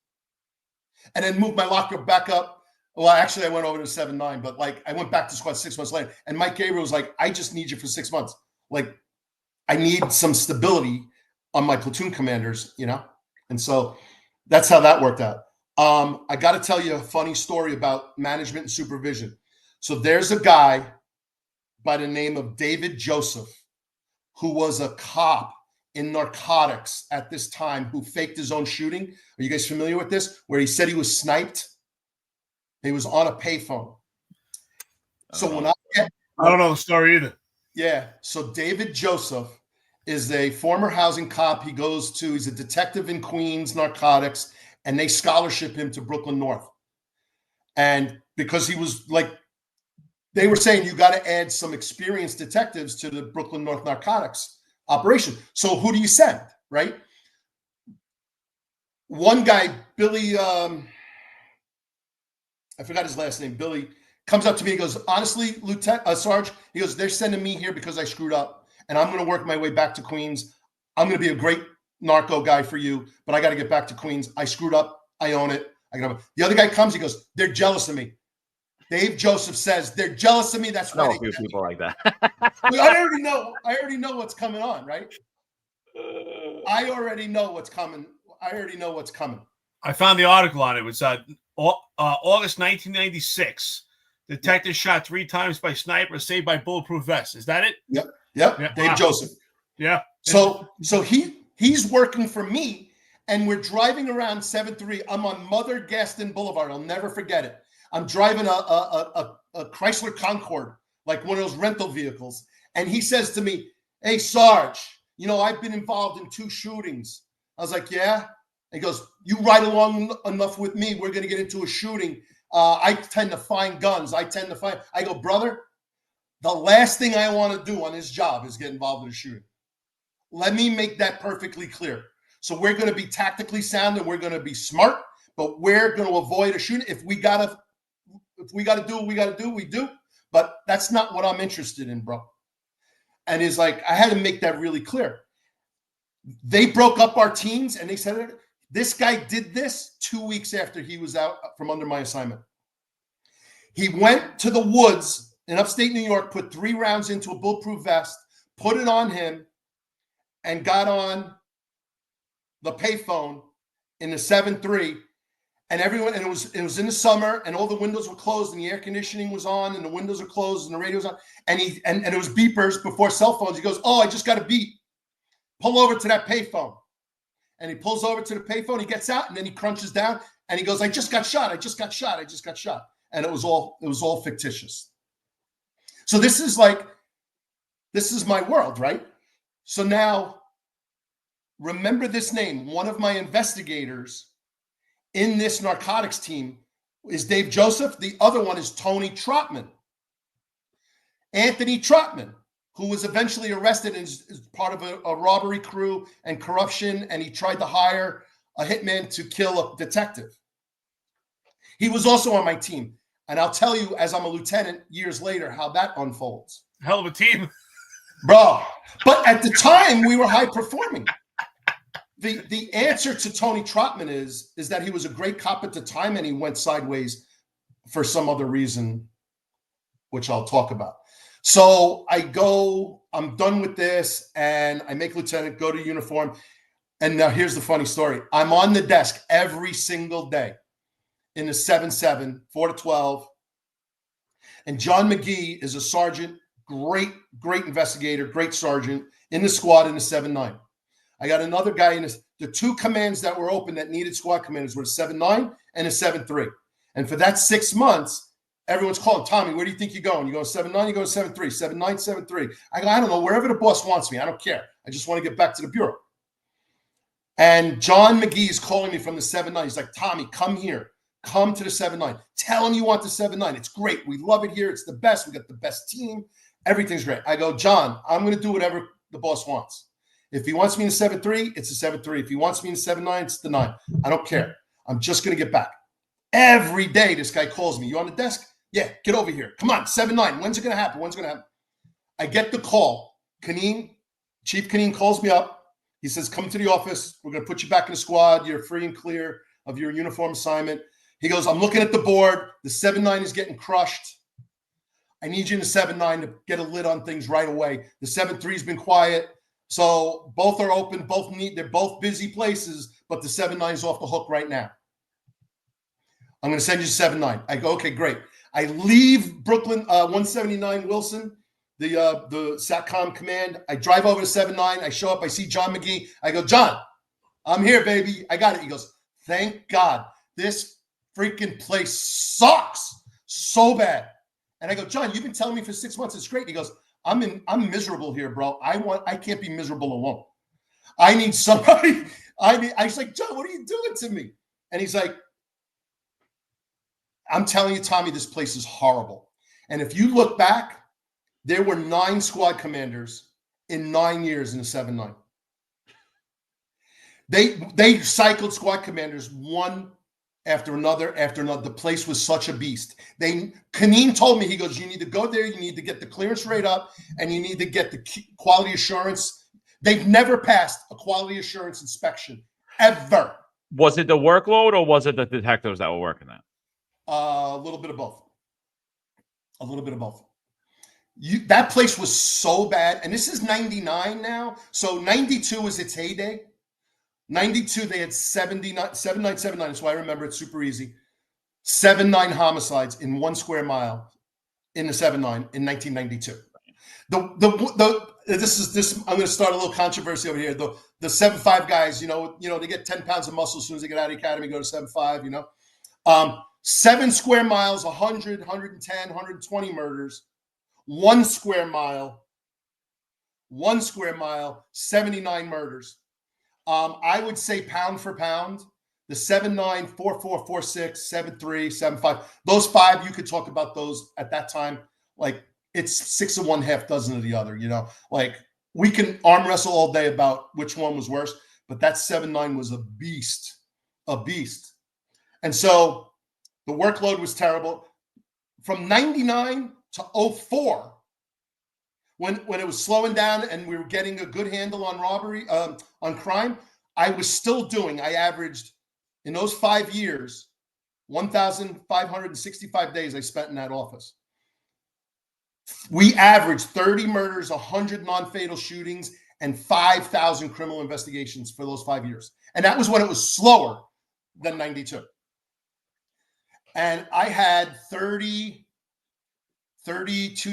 S2: And then moved my locker back up. Well, actually, I went over to 7-9, but like I went back to squad 6 months later. And Mike Gabriel was like, "I just need you for 6 months. Like, I need some stability on my platoon commanders, you know?" And so that's how that worked out. I got to tell you a funny story about management and supervision. So there's a guy by the name of David Joseph, who was a cop in narcotics at this time, who faked his own shooting. Are you guys familiar with this? Where he said he was sniped. He was on a payphone. So
S1: I don't know the story either.
S2: Yeah. So David Joseph is a former housing cop. He's a detective in Queens, narcotics, and they scholarship him to Brooklyn North. And because he was like, they were saying, you got to add some experienced detectives to the Brooklyn North narcotics operation. So who do you send, right? One guy, Billy, I forgot his last name, Billy, comes up to me. He goes, "Honestly, Sarge," he goes, "they're sending me here because I screwed up, and I'm going to work my way back to Queens. I'm going to be a great narco guy for you, but I got to get back to Queens. I screwed up. I own it. The other guy comes. He goes, "They're jealous of me." Dave Joseph says, "They're jealous of me. That's why."
S3: I know a few people like that.
S2: I already know what's coming on, right? I already know what's coming.
S1: I found the article on it. It was August 1996. Detective shot 3 times by sniper, saved by bulletproof vest. Is that it?
S2: Yep. Yeah. Dave Joseph.
S1: Yeah.
S2: So he's working for me, and we're driving around 7-3. I'm on Mother Gaston Boulevard. I'll never forget it. I'm driving a Chrysler Concorde, like one of those rental vehicles. And he says to me, "Hey, Sarge, you know, I've been involved in 2 shootings." I was like, "Yeah." He goes, "You ride along enough with me, we're going to get into a shooting. I tend to find guns. I go, brother, the last thing I want to do on this job is get involved in a shooting. Let me make that perfectly clear. So we're going to be tactically sound and we're going to be smart, but we're going to avoid a shooting. If we got to do what we got to do, we do. But that's not what I'm interested in, bro." And he's like, I had to make that really clear. They broke up our teams, and they said, this guy did this 2 weeks after he was out from under my assignment. He went to the woods in upstate New York, put 3 rounds into a bulletproof vest, put it on him, and got on the payphone in the 7-3. And everyone, and it was in the summer, and all the windows were closed, and the air conditioning was on, and the windows are closed, and the radio's on, and it was beepers before cell phones. He goes, "Oh, I just got a beep. Pull over to that payphone." And he pulls over to the payphone. He gets out, and then he crunches down, and he goes, "I just got shot. I just got shot. I just got shot." And it was all fictitious. So this is my world, right? So now, remember this name. One of my investigators in this narcotics team is Dave Joseph. The other one is Tony Trotman. Anthony Trotman, who was eventually arrested as part of a robbery crew and corruption, and he tried to hire a hitman to kill a detective. He was also on my team. And I'll tell you, as I'm a lieutenant years later, how that unfolds.
S1: Hell of a team.
S2: Bro. But at the time, we were high performing. The answer to Tony Trotman is that he was a great cop at the time, and he went sideways for some other reason, which I'll talk about. So I'm done with this, and I make lieutenant, go to uniform. And now here's the funny story. I'm on the desk every single day in the 7-7, 4 to 12. And John McGee is a sergeant, great investigator, great sergeant in the squad in the 7-9. I got another guy in the 2 commands that were open that needed squad commanders were the 7-9 and the 7-3. And for that 6 months, Everyone's calling, Tommy, where do you think you're going? You go 7-9, you go 7-3, 7-9, 7-3. I go, I don't know, wherever the boss wants me. I don't care. I just want to get back to the bureau. And John McGee is calling me from the 7-9. He's like, Tommy, come here. Come to the 7-9. Tell him you want the 7-9. It's great. We love it here. It's the best. We got the best team. Everything's great. I go, John, I'm going to do whatever the boss wants. If he wants me in 7-3, it's a 7-3. If he wants me in 7-9, it's the 9. I don't care. I'm just going to get back. Every day, this guy calls me. You on the desk? Yeah, get over here. Come on, 7-9. When's it going to happen? When's it going to happen? I get the call. Chief Kaneen calls me up. He says, come to the office. We're going to put you back in the squad. You're free and clear of your uniform assignment. He goes, I'm looking at the board. The 7-9 is getting crushed. I need you in the 7-9 to get a lid on things right away. The 7-3 has been quiet. So both are open. They're both busy places, but the 7-9 is off the hook right now. I'm going to send you 7-9. I go, okay, great. I leave Brooklyn 179 Wilson, the SATCOM command. I drive over to 7-9. I show up. I see John McGee. I go, John, I'm here, baby. I got it. He goes, thank God. This freaking place sucks so bad. And I go, John, you've been telling me for 6 months it's great. He goes, I'm miserable here, bro. I can't be miserable alone. I need somebody. I was like, John, what are you doing to me? And he's like, I'm telling you, Tommy, this place is horrible. And if you look back, there were 9 squad commanders in 9 years in the 7-9. They cycled squad commanders one after another. The place was such a beast. Kaneen told me, he goes, you need to go there, you need to get the clearance rate up, and you need to get the quality assurance. They've never passed a quality assurance inspection, ever.
S3: Was it the workload or was it the detectives that were working that?
S2: A little bit of both. A little bit of both. That place was so bad. And this is 99 now. So 92 was its heyday. 92, they had 79, 7979. That's why I remember it super easy. 7-9 homicides in 1 square mile in the 7-9 in 1992. This I'm going to start a little controversy over here. The 7-5 guys, they get 10 pounds of muscle as soon as they get out of the academy, go to 7-5, 7 square miles, 100, 110, 120 murders. 1 square mile, 79 murders. I would say pound for pound, the 7-9, 4-4, 4-6, 7-3, 7-5. Those 5, you could talk about those at that time. Like it's 6 of one, half dozen of the other, like we can arm wrestle all day about which one was worse, but that 7-9 was a beast. And so the workload was terrible. From 99 to 04, when it was slowing down and we were getting a good handle on robbery, on crime, I averaged in those 5 years, 1,565 days I spent in that office. We averaged 30 murders, 100 non-fatal shootings, and 5,000 criminal investigations for those 5 years. And that was when it was slower than 92. And I had 32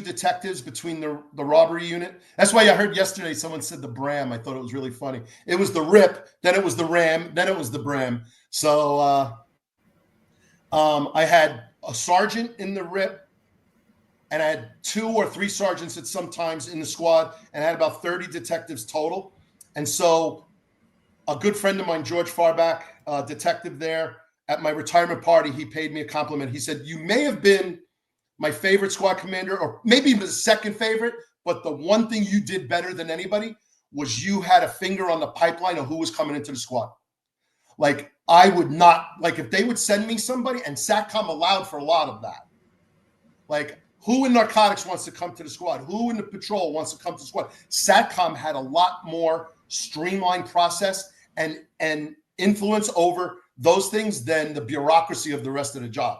S2: detectives between the robbery unit. That's why I heard yesterday someone said the Bram. I thought it was really funny. It was the RIP, then it was the Ram, then it was the Bram. So I had a sergeant in the RIP, and I had 2 or 3 sergeants at sometimes in the squad, and I had about 30 detectives total. And so a good friend of mine, George Farback, detective there, at my retirement party, he paid me a compliment. He said, you may have been my favorite squad commander, or maybe the second favorite, but the one thing you did better than anybody was you had a finger on the pipeline of who was coming into the squad. Like I would not, like if they would send me somebody, and SATCOM allowed for a lot of that. Like who in narcotics wants to come to the squad? Who in the patrol wants to come to the squad? SATCOM had a lot more streamlined process and influence over those things than the bureaucracy of the rest of the job.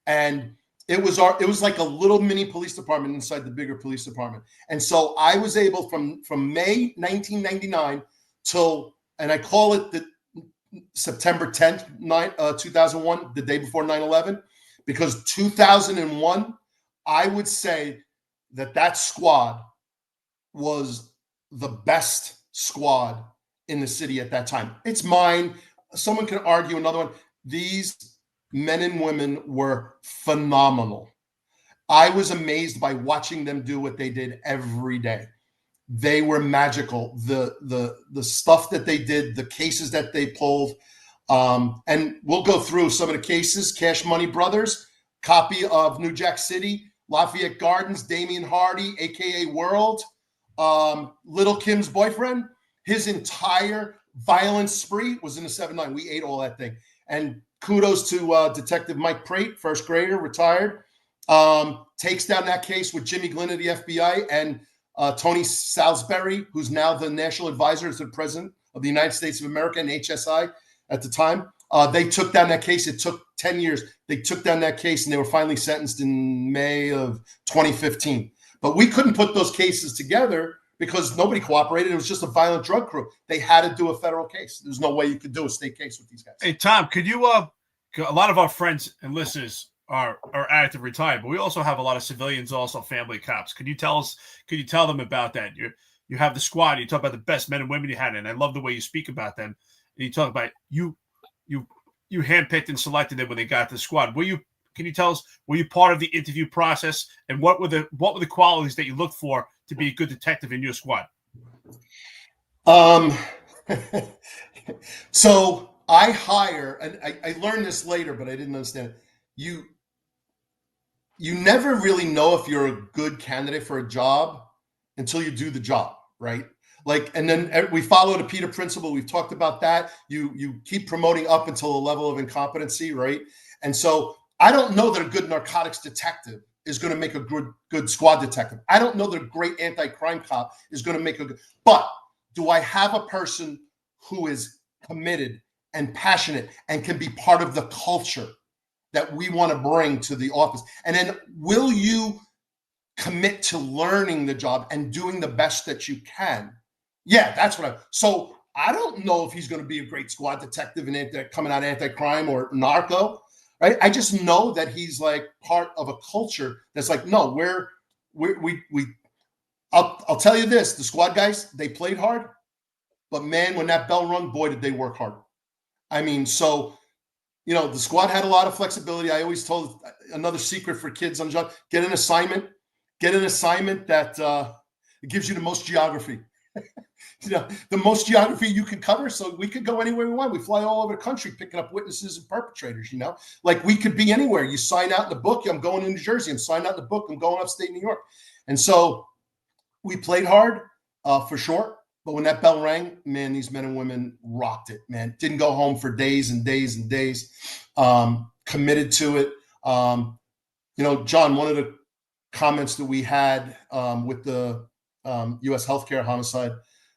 S2: And it was like a little mini police department inside the bigger police department. And so I was able from May 1999 till, and I call it the September 10th, 2001, the day before 9/11, because 2001, I would say that squad was the best squad in the city at that time. It's mine. Someone can argue another one. These men and women were phenomenal. I was amazed by watching them do what they did every day. They were magical. The stuff that they did, the cases that they pulled, and we'll go through some of the cases. Cash Money Brothers, copy of New Jack City, Lafayette Gardens, Damian Hardy, aka World, Little Kim's boyfriend. His entire violence spree was in the 7-9. We ate all that thing. And kudos to Detective Mike Prate, first grader, retired. Takes down that case with Jimmy Glynn of the FBI and Tony Salisbury, who's now the national advisor to the president of the United States of America and HSI at the time. They took down that case. It took 10 years. They took down that case, and they were finally sentenced in May of 2015. But we couldn't put those cases together because nobody cooperated. It was just a violent drug crew. They had to do a federal case. There's no way you could do a state case with these guys.
S1: Hey, Tom, could you a lot of our friends and listeners are active retired, but we also have a lot of civilians, also family cops. Could you tell them about that? You have the squad, you talk about the best men and women you had, and I love the way you speak about them. And you talk about you handpicked and selected them when they got to the squad. Can you tell us, were you part of the interview process, and what were the qualities that you looked for to be a good detective in your squad?
S2: So I hire, and I learned this later, but I didn't understand it. You never really know if you're a good candidate for a job until you do the job, right? Like, and then we follow the Peter principle. We've talked about that. You keep promoting up until a level of incompetency, right? And so I don't know that a good narcotics detective is going to make a good squad detective. I don't know that a great anti-crime cop is going to make a good, but do I have a person who is committed and passionate and can be part of the culture that we want to bring to the office? And then will you commit to learning the job and doing the best that you can? Yeah, that's what so I don't know if he's going to be a great squad detective and coming out anti-crime or narco, right? I just know that he's like part of a culture that's like, no, I'll tell you this, the squad guys, they played hard, but man, when that bell rung, boy, did they work hard. I mean, so, the squad had a lot of flexibility. I always told another secret for kids on the job, get an assignment that it gives you the most geography. The most geography you can cover, so we could go anywhere we want. We fly all over the country picking up witnesses and perpetrators, like we could be anywhere. You sign out in the book, I'm going to New Jersey. I'm signing out in the book, I'm going upstate New York. And so we played hard for sure. But when that bell rang, man, these men and women rocked it, man. Didn't go home for days and days and days. Committed to it. John, one of the comments that we had with the U.S. Healthcare Homicide,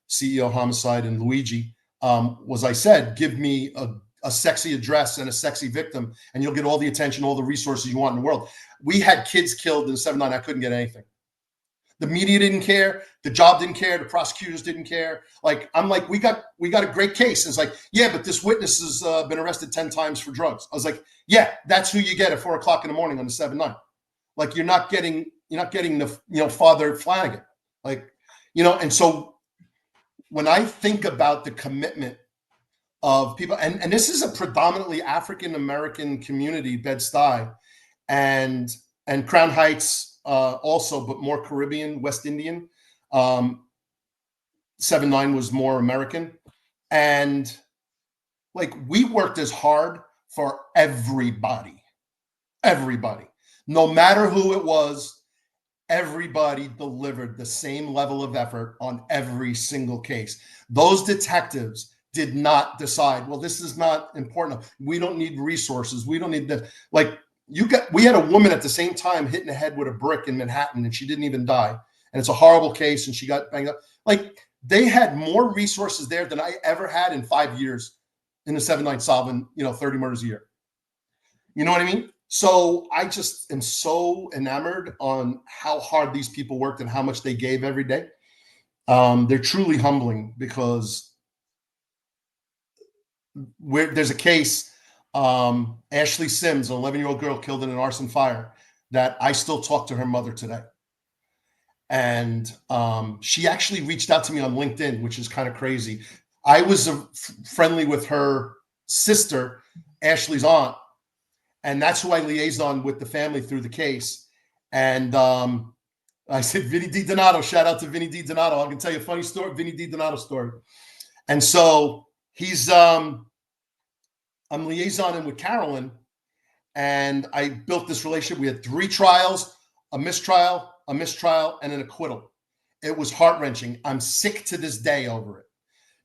S2: CEO Homicide, and Luigi was, I said, give me a sexy address and a sexy victim, and you'll get all the attention, all the resources you want in the world. We had kids killed in the 7-9. I couldn't get anything. The media didn't care. The job didn't care. The prosecutors didn't care. Like, I'm like, we got a great case. And it's like, yeah, but this witness has been arrested 10 times for drugs. I was like, yeah, that's who you get at 4:00 in the morning on the 7-9. Like, you're not getting the Father Flanagan. Like, and so when I think about the commitment of people, and this is a predominantly African-American community, Bed-Stuy and Crown Heights, also, but more Caribbean, West Indian. 7-9 was more American. And like, we worked as hard for everybody. No matter who it was, everybody delivered the same level of effort on every single case. Those detectives did not decide, well, this is not important. We don't need resources. We don't need this. Like, we had a woman at the same time hit in the head with a brick in Manhattan, and she didn't even die. And it's a horrible case, and she got banged up. Like, they had more resources there than I ever had in 5 years in the 7-9 solving, 30 murders a year. You know what I mean? So I just am so enamored on how hard these people worked and how much they gave every day. They're truly humbling, because there's a case, Ashley Sims, an 11-year-old girl killed in an arson fire, that I still talk to her mother today. And she actually reached out to me on LinkedIn, which is kind of crazy. I was friendly with her sister, Ashley's aunt, and that's who I liaised on with the family through the case. And I said, Vinny D. Donato, shout out to Vinny D. Donato. I can tell you a funny story, Vinny D. Donato story. And so he's, I'm liaisoning with Carolyn, and I built this relationship. We had 3 trials, a mistrial, and an acquittal. It was heart-wrenching. I'm sick to this day over it.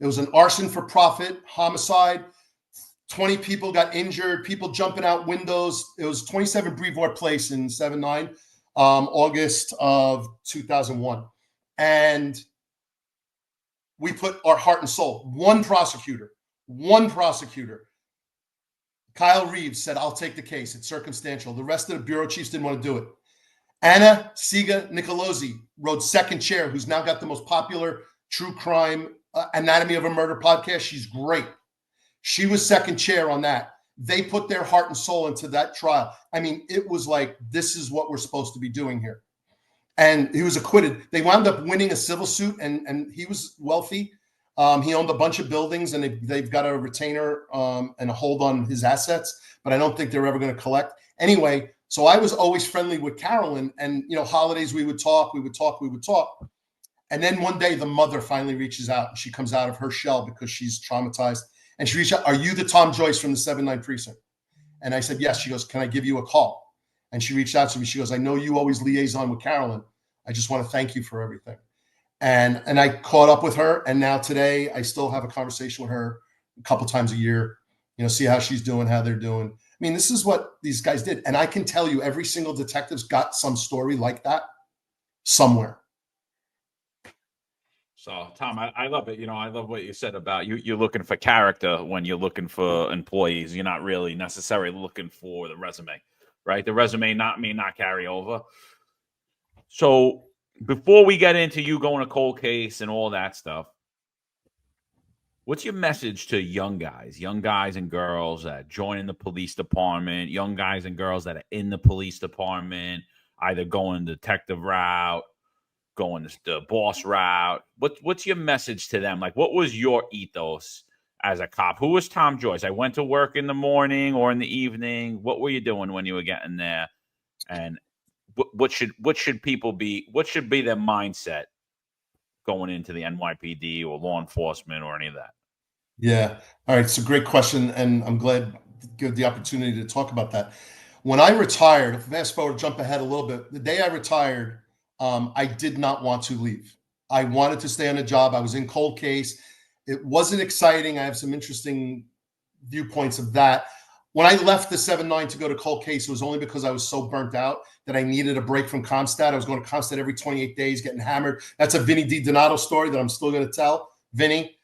S2: It was an arson for profit, homicide. 20 people got injured, people jumping out windows. It was 27 Brevoort Place in 7-9, August of 2001. And we put our heart and soul. One prosecutor, Kyle Reeves, said, I'll take the case. It's circumstantial. The rest of the bureau chiefs didn't want to do it. Anna Siga Nicolozzi wrote second chair, who's now got the most popular true crime Anatomy of a Murder podcast. She's great. She was second chair on that. They put their heart and soul into that trial. I mean, it was like, this is what we're supposed to be doing here. And he was acquitted. They wound up winning a civil suit, and he was wealthy. He owned a bunch of buildings, and they've got a retainer and a hold on his assets, but I don't think they're ever going to collect. Anyway, so I was always friendly with Carolyn, and, holidays we would talk. And then one day the mother finally reaches out, and she comes out of her shell because she's traumatized. And she reached out, are you the Tom Joyce from the 7-9 precinct? And I said, yes. She goes, can I give you a call? And she reached out to me. She goes, I know you always liaison with Carolyn. I just want to thank you for everything. And I caught up with her. And now today I still have a conversation with her a couple times a year, see how she's doing, how they're doing. I mean, this is what these guys did. And I can tell you every single detective's got some story like that somewhere.
S3: So, Tom, I love it. I love what you said about you're looking for character when you're looking for employees. You're not really necessarily looking for the resume, right? The resume may not carry over. So before we get into you going to cold case and all that stuff, what's your message to young guys and girls that join the police department, young guys and girls that are in the police department, either going the detective route, going the boss route? What's your message to them? Like, what was your ethos as a cop? Who was Tom Joyce? I went to work in the morning or in the evening. What were you doing when you were getting there? And what should people be? What should be their mindset going into the NYPD or law enforcement or any of that?
S2: Yeah. All right. It's a great question, and I'm glad to give the opportunity to talk about that. When I retired, fast forward, jump ahead a little bit. The day I retired, I did not want to leave. I wanted to stay on the job. I was in cold case. It wasn't exciting. I have some interesting viewpoints of that. When I left the 7-9 to go to cold case, it was only because I was so burnt out that I needed a break from Comstat. I was going to Comstat every 28 days, getting hammered. That's a Vinny D. Donato story that I'm still going to tell. Vinny.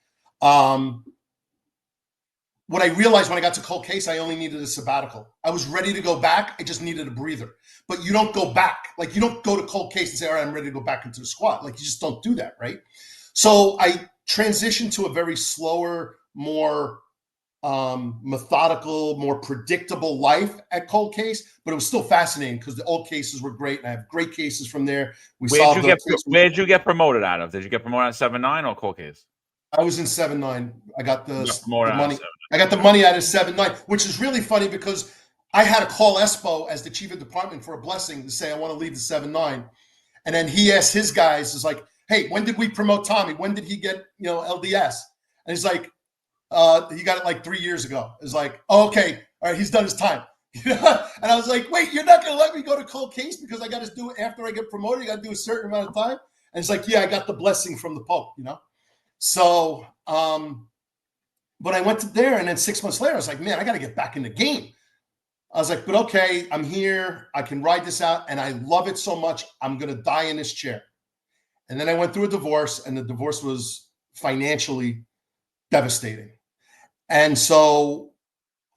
S2: What I realized when I got to cold case, I only needed a sabbatical. I was ready to go back. I just needed a breather. But you don't go back. Like, you don't go to cold case and say, all right, I'm ready to go back into the squad. Like, you just don't do that, right? So I transitioned to a very slower, more methodical, more predictable life at cold case. But it was still fascinating because the old cases were great. And I have great cases from there.
S3: Where'd you get promoted out of? Did you get promoted out of 7-9 or cold case?
S2: I was in 7-9. I got the money. I got the money out of 7-9, which is really funny because I had to call Espo as the chief of department for a blessing to say I want to leave the 7-9, and then he asked his guys, is like, "Hey, when did we promote Tommy? When did he get LDS?" And he's like, "He got it like 3 years ago." It's like, "Oh, okay, all right, he's done his time." And I was like, "Wait, you're not going to let me go to cold case because I got to do it after I get promoted? I got to do a certain amount of time?" And it's like, "Yeah, I got the blessing from the Pope, So, but I went to there, and then 6 months later, I was like, man, I got to get back in the game. I was like, but okay, I'm here. I can ride this out, and I love it so much. I'm going to die in this chair. And then I went through a divorce, and the divorce was financially devastating. And so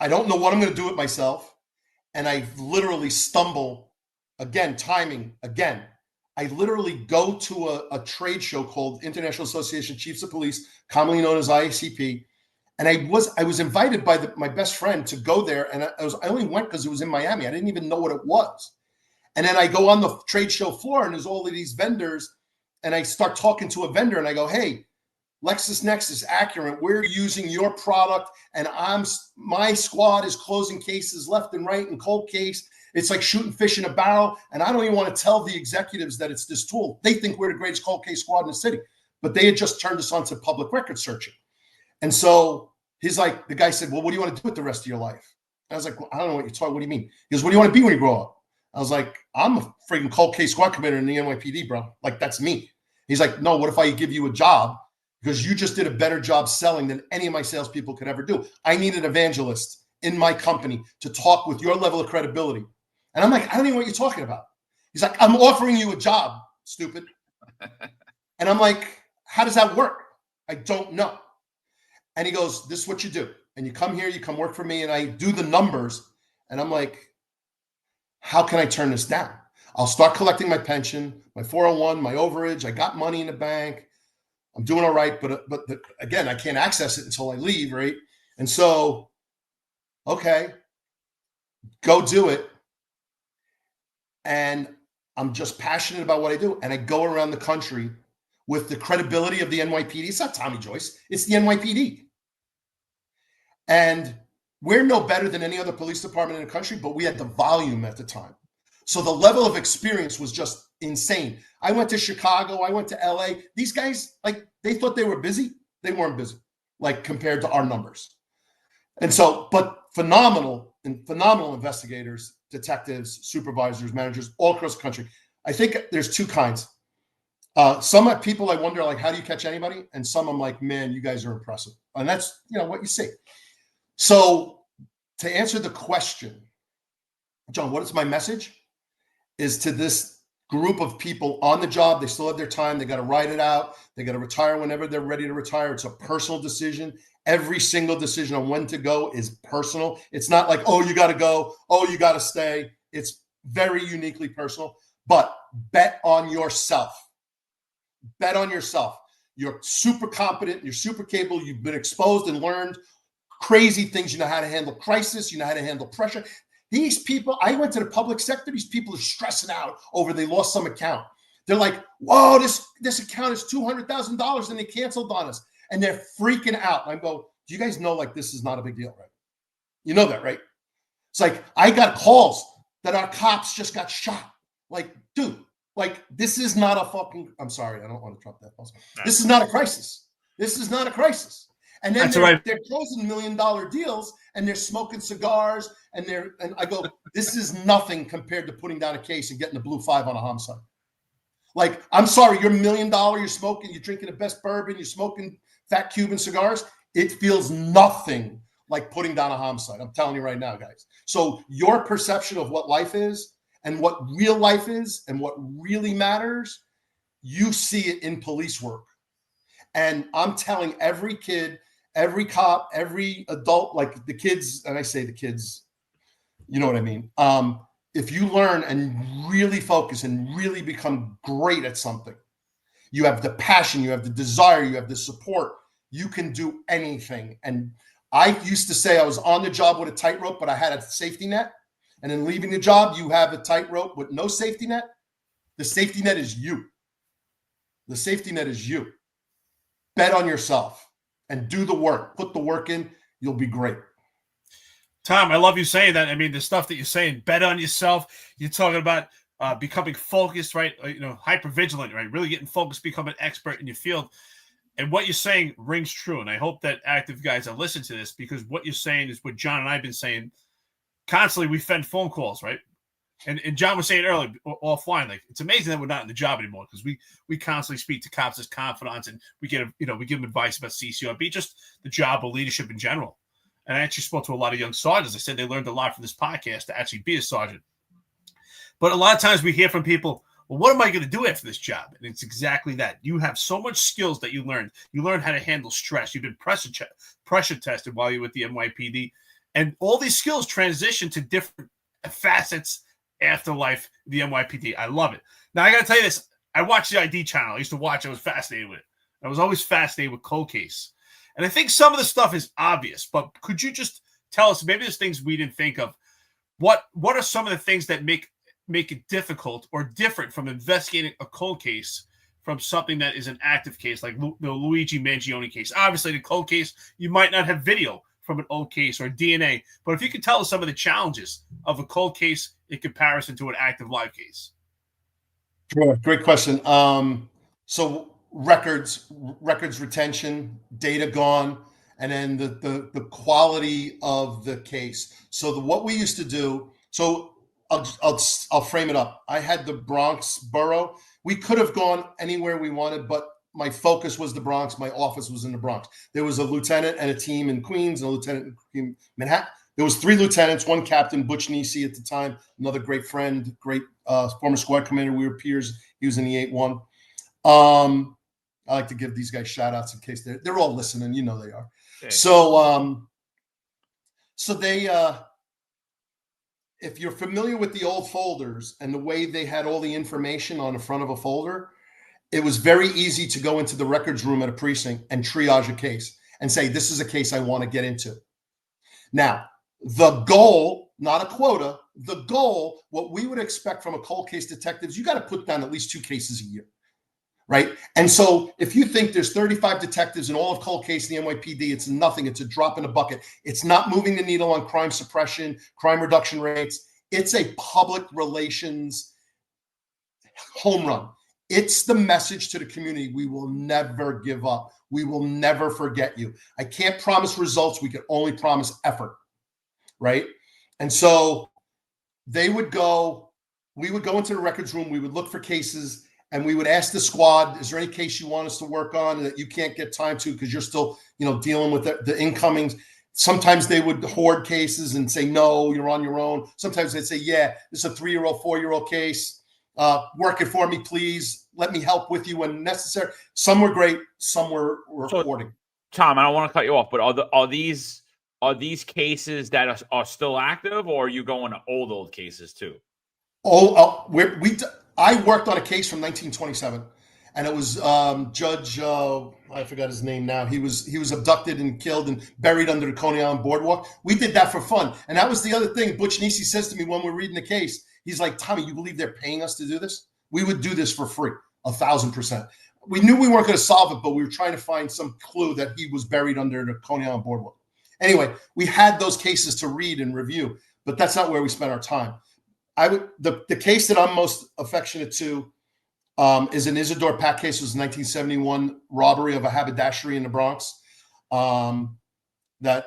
S2: I don't know what I'm going to do with myself. And I literally stumble, again, timing, again. I literally go to a trade show called International Association of Chiefs of Police, commonly known as IACP. And I was invited by my best friend to go there. And I only went because it was in Miami. I didn't even know what it was. And then I go on the trade show floor, and there's all of these vendors. And I start talking to a vendor, and I go, hey, LexisNexis, Accurate, we're using your product. And my squad is closing cases left and right in cold case. It's like shooting fish in a barrel. And I don't even want to tell the executives that it's this tool. They think we're the greatest cold case squad in the city, but they had just turned us on to public record searching. And so he's like, the guy said, well, what do you want to do with the rest of your life? I was like, well, I don't know what you're talking. What do you mean? He goes, what do you want to be when you grow up? I was like, I'm a freaking cold case squad commander in the NYPD, bro. Like, that's me. He's like, no, what if I give you a job? Because you just did a better job selling than any of my salespeople could ever do. I need an evangelist in my company to talk with your level of credibility. And I'm like, I don't even know what you're talking about. He's like, I'm offering you a job, stupid. And I'm like, how does that work? I don't know. And he goes, this is what you do. And you come here, you come work for me, and I do the numbers. And I'm like, how can I turn this down? I'll start collecting my pension, my 401, my overage. I got money in the bank. I'm doing all right. But again, I can't access it until I leave, right? And so, okay, go do it. And I'm just passionate about what I do. And I go around the country with the credibility of the NYPD. It's not Tommy Joyce. It's the NYPD. And we're no better than any other police department in the country, but we had the volume at the time. So the level of experience was just insane. I went to Chicago. I went to LA. These guys, like, they thought they were busy. They weren't busy, like, compared to our numbers. And so, but phenomenal investigators, detectives, supervisors, managers all across the country. I think there's two kinds. Some people I wonder, like, how do you catch anybody? And some I'm like, man, you guys are impressive. And that's, what you see. So to answer the question, John, what is my message? Is to this group of people on the job. They still have their time. They got to ride it out. They got to retire whenever they're ready to retire. It's a personal decision. Every single decision on when to go is personal. It's not like, oh, you got to go. Oh, you got to stay. It's very uniquely personal. But bet on yourself. Bet on yourself. You're super competent. You're super capable. You've been exposed and learned crazy things. You know how to handle crisis. You know how to handle pressure. These people, I went to the public sector. These people are stressing out over they lost some account. They're like, whoa, this account is $200,000 and they canceled on us. And they're freaking out. And I go, do you guys know, like, this is not a big deal, right? You know that, right? It's like, I got calls that our cops just got shot. Like, dude, like, this is not a fucking, I'm sorry, I don't want to drop that. This is not a crisis. This is not a crisis. And then they're closing $1 million deals and they're smoking cigars and I go, this is nothing compared to putting down a case and getting the blue 5 on a homicide. Like, I'm sorry, you're $1 million, you're smoking, you're drinking the best bourbon, you're smoking fat Cuban cigars. It feels nothing like putting down a homicide. I'm telling you right now, guys. So your perception of what life is and what real life is and what really matters, you see it in police work. And I'm telling every kid, every cop, every adult, like the kids, and I say the kids, you know what I mean? If you learn and really focus and really become great at something, you have the passion, you have the desire, you have the support, you can do anything. And I used to say I was on the job with a tightrope, but I had a safety net. And in leaving the job, you have a tightrope with no safety net. The safety net is you. The safety net is you. Bet on yourself and do the work. Put the work in. You'll be great.
S1: Tom, I love you saying that. I mean, the stuff that you're saying, bet on yourself. You're talking about becoming focused, right? Hyper-vigilant, right? Really getting focused, become an expert in your field. And what you're saying rings true. And I hope that active guys are listening to this, because what you're saying is what John and I have been saying constantly. We fend phone calls, right? And John was saying earlier offline, like, it's amazing that we're not in the job anymore, because we constantly speak to cops as confidants, and we give them advice about CCRB, just the job of leadership in general. And I actually spoke to a lot of young sergeants. I said they learned a lot from this podcast to actually be a sergeant. But a lot of times we hear from people, well, what am I going to do after this job? And it's exactly that. You have so much skills that you learned. You learned how to handle stress. You've been pressure tested while you're with the NYPD. And all these skills transition to different facets after life, the NYPD. I love it. Now, I got to tell you this. I watched the ID channel. I used to watch. I was fascinated with it. I was always fascinated with cold case. And I think some of the stuff is obvious, but could you just tell us, maybe there's things we didn't think of. What are some of the things that make it difficult or different from investigating a cold case from something that is an active case, like the Luigi Mangione case? Obviously, the cold case, you might not have video from an old case or DNA. But if you could tell us some of the challenges of a cold case in comparison to an active live case.
S2: Sure. Great question. So records retention, data gone, and then the quality of the case. So what we used to do, so I'll frame it up. I had the Bronx borough. We could have gone anywhere we wanted, but my focus was the Bronx. My office was in the Bronx. There was a lieutenant and a team in Queens, and a lieutenant in Manhattan. There was 3 lieutenants, 1 captain, Butch Nisi at the time, another great friend, great former squad commander. We were peers. He was in the 8-1. I like to give these guys shout outs in case they're all listening. You know they are. Okay. So they, if you're familiar with the old folders and the way they had all the information on the front of a folder, it was very easy to go into the records room at a precinct and triage a case and say, this is a case I want to get into. Now, the goal, not a quota, the goal, what we would expect from a cold case detective is you got to put down at least 2 cases a year, right? And so if you think there's 35 detectives in all of cold case in the NYPD, it's nothing. It's a drop in the bucket. It's not moving the needle on crime suppression, crime reduction rates. It's a public relations home run. It's the message to the community. We will never give up. We will never forget you. I can't promise results. We can only promise effort, right? And so we would go into the records room. We would look for cases and we would ask the squad, is there any case you want us to work on that you can't get time to because you're still, dealing with the incomings? Sometimes they would hoard cases and say, no, you're on your own. Sometimes they'd say, yeah, this is a 3-year-old, 4-year-old case. Work it for me, please. Let me help with you when necessary. Some were great. Some were reporting.
S3: So, Tom, I don't want to cut you off, but are these cases that are still active, or are you going to old cases too?
S2: I worked on a case from 1927, and it was Judge I forgot his name now. He was abducted and killed and buried under the Coney Island boardwalk. We did that for fun, and that was the other thing. Butch Nisi says to me when we're reading the case, he's like, Tommy, you believe they're paying us to do this? We would do this for free, 1,000%. We knew we weren't going to solve it, but we were trying to find some clue that he was buried under the Coney Island boardwalk. Anyway, we had those cases to read and review, but that's not where we spent our time. The case that I'm most affectionate to is an Isidore Pack case. It was a 1971 robbery of a haberdashery in the Bronx. That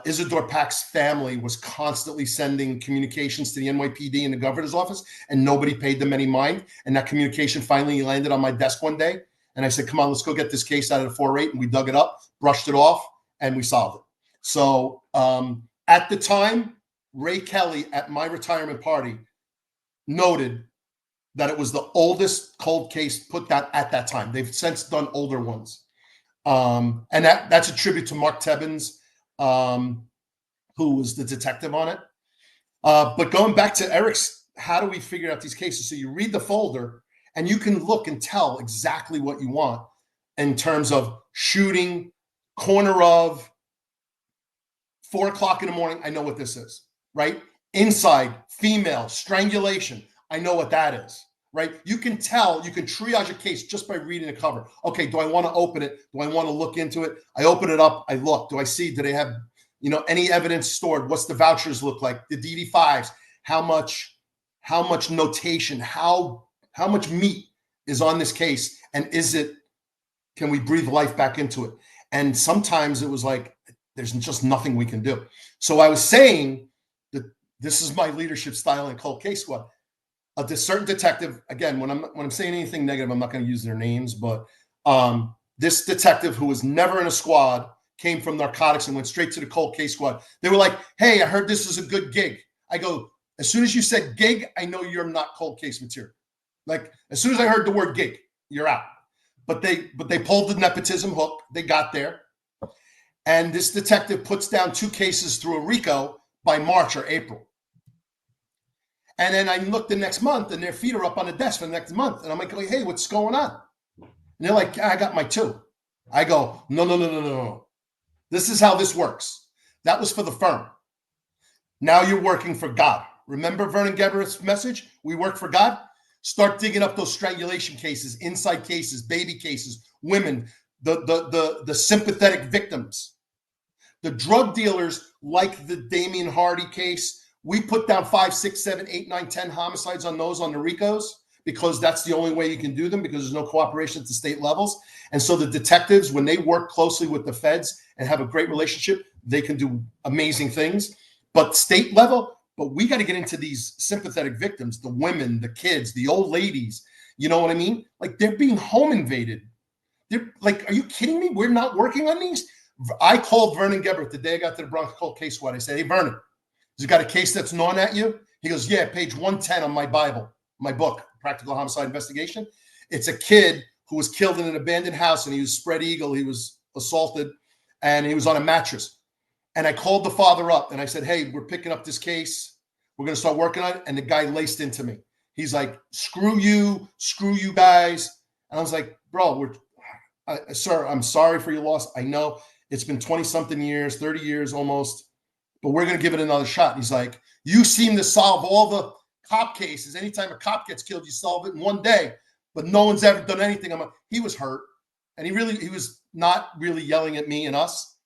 S2: Isidore Pack's family was constantly sending communications to the NYPD and the governor's office, and nobody paid them any mind. And that communication finally landed on my desk one day. And I said, come on, let's go get this case out of the 4-8. And we dug it up, brushed it off, and we solved it. So at the time, Ray Kelly at my retirement party noted that it was the oldest cold case put down at that time. They've since done older ones. And that's a tribute to Mark Tebbins, who was the detective on it. But going back to Eric's, how do we figure out these cases? So you read the folder and you can look and tell exactly what you want in terms of shooting, corner of, 4 o'clock in the morning. I know what this is, right? Inside, female, strangulation. I know what that is, right? You can tell, you can triage a case just by reading the cover. Okay, do I want to open it? Do I want to look into it? I open it up. I look. Do I see, do they have, any evidence stored? What's the vouchers look like? The DD5s, how much notation, how much meat is on this case? And can we breathe life back into it? And sometimes it was like, there's just nothing we can do. So I was saying that this is my leadership style in cold case squad. A certain detective, again, when I'm saying anything negative, I'm not going to use their names, but this detective who was never in a squad came from narcotics and went straight to the cold case squad. They were like, hey, I heard this is a good gig. I go, as soon as you said gig, I know you're not cold case material. Like, as soon as I heard the word gig, you're out. But they pulled the nepotism hook. They got there. And this detective puts down 2 cases through a RICO by March or April. And then I look the next month and their feet are up on the desk for the next month. And I'm like, hey, what's going on? And they're like, I got my 2. I go, no. This is how this works. That was for the firm. Now you're working for God. Remember Vernon Gebhart's message? We work for God. Start digging up those strangulation cases, inside cases, baby cases, women, the sympathetic victims. The drug dealers, like the Damian Hardy case, we put down 5, 6, 7, 8, 9, 10 homicides on those, on the RICOs, because that's the only way you can do them, because there's no cooperation at the state levels. And so the detectives, when they work closely with the feds and have a great relationship, they can do amazing things. But state level, but we got to get into these sympathetic victims, the women, the kids, the old ladies. You know what I mean? Like, they're being home invaded. They're like, are you kidding me? We're not working on these? I called Vernon Gebert the day I got to the Bronx Cold Case Squad. I said, hey, Vernon, has you got a case that's gnawing at you? He goes, yeah, page 110 on my Bible, my book, Practical Homicide Investigation. It's a kid who was killed in an abandoned house, and he was spread eagle. He was assaulted, and he was on a mattress. And I called the father up, and I said, hey, we're picking up this case. We're going to start working on it. And the guy laced into me. He's like, screw you guys. And I was like, bro, sir, I'm sorry for your loss. I know it's been 20-something years, 30 years almost, but we're going to give it another shot. He's like, you seem to solve all the cop cases. Anytime a cop gets killed, you solve it in one day, but no one's ever done anything. He was hurt, and he was not really yelling at me and us.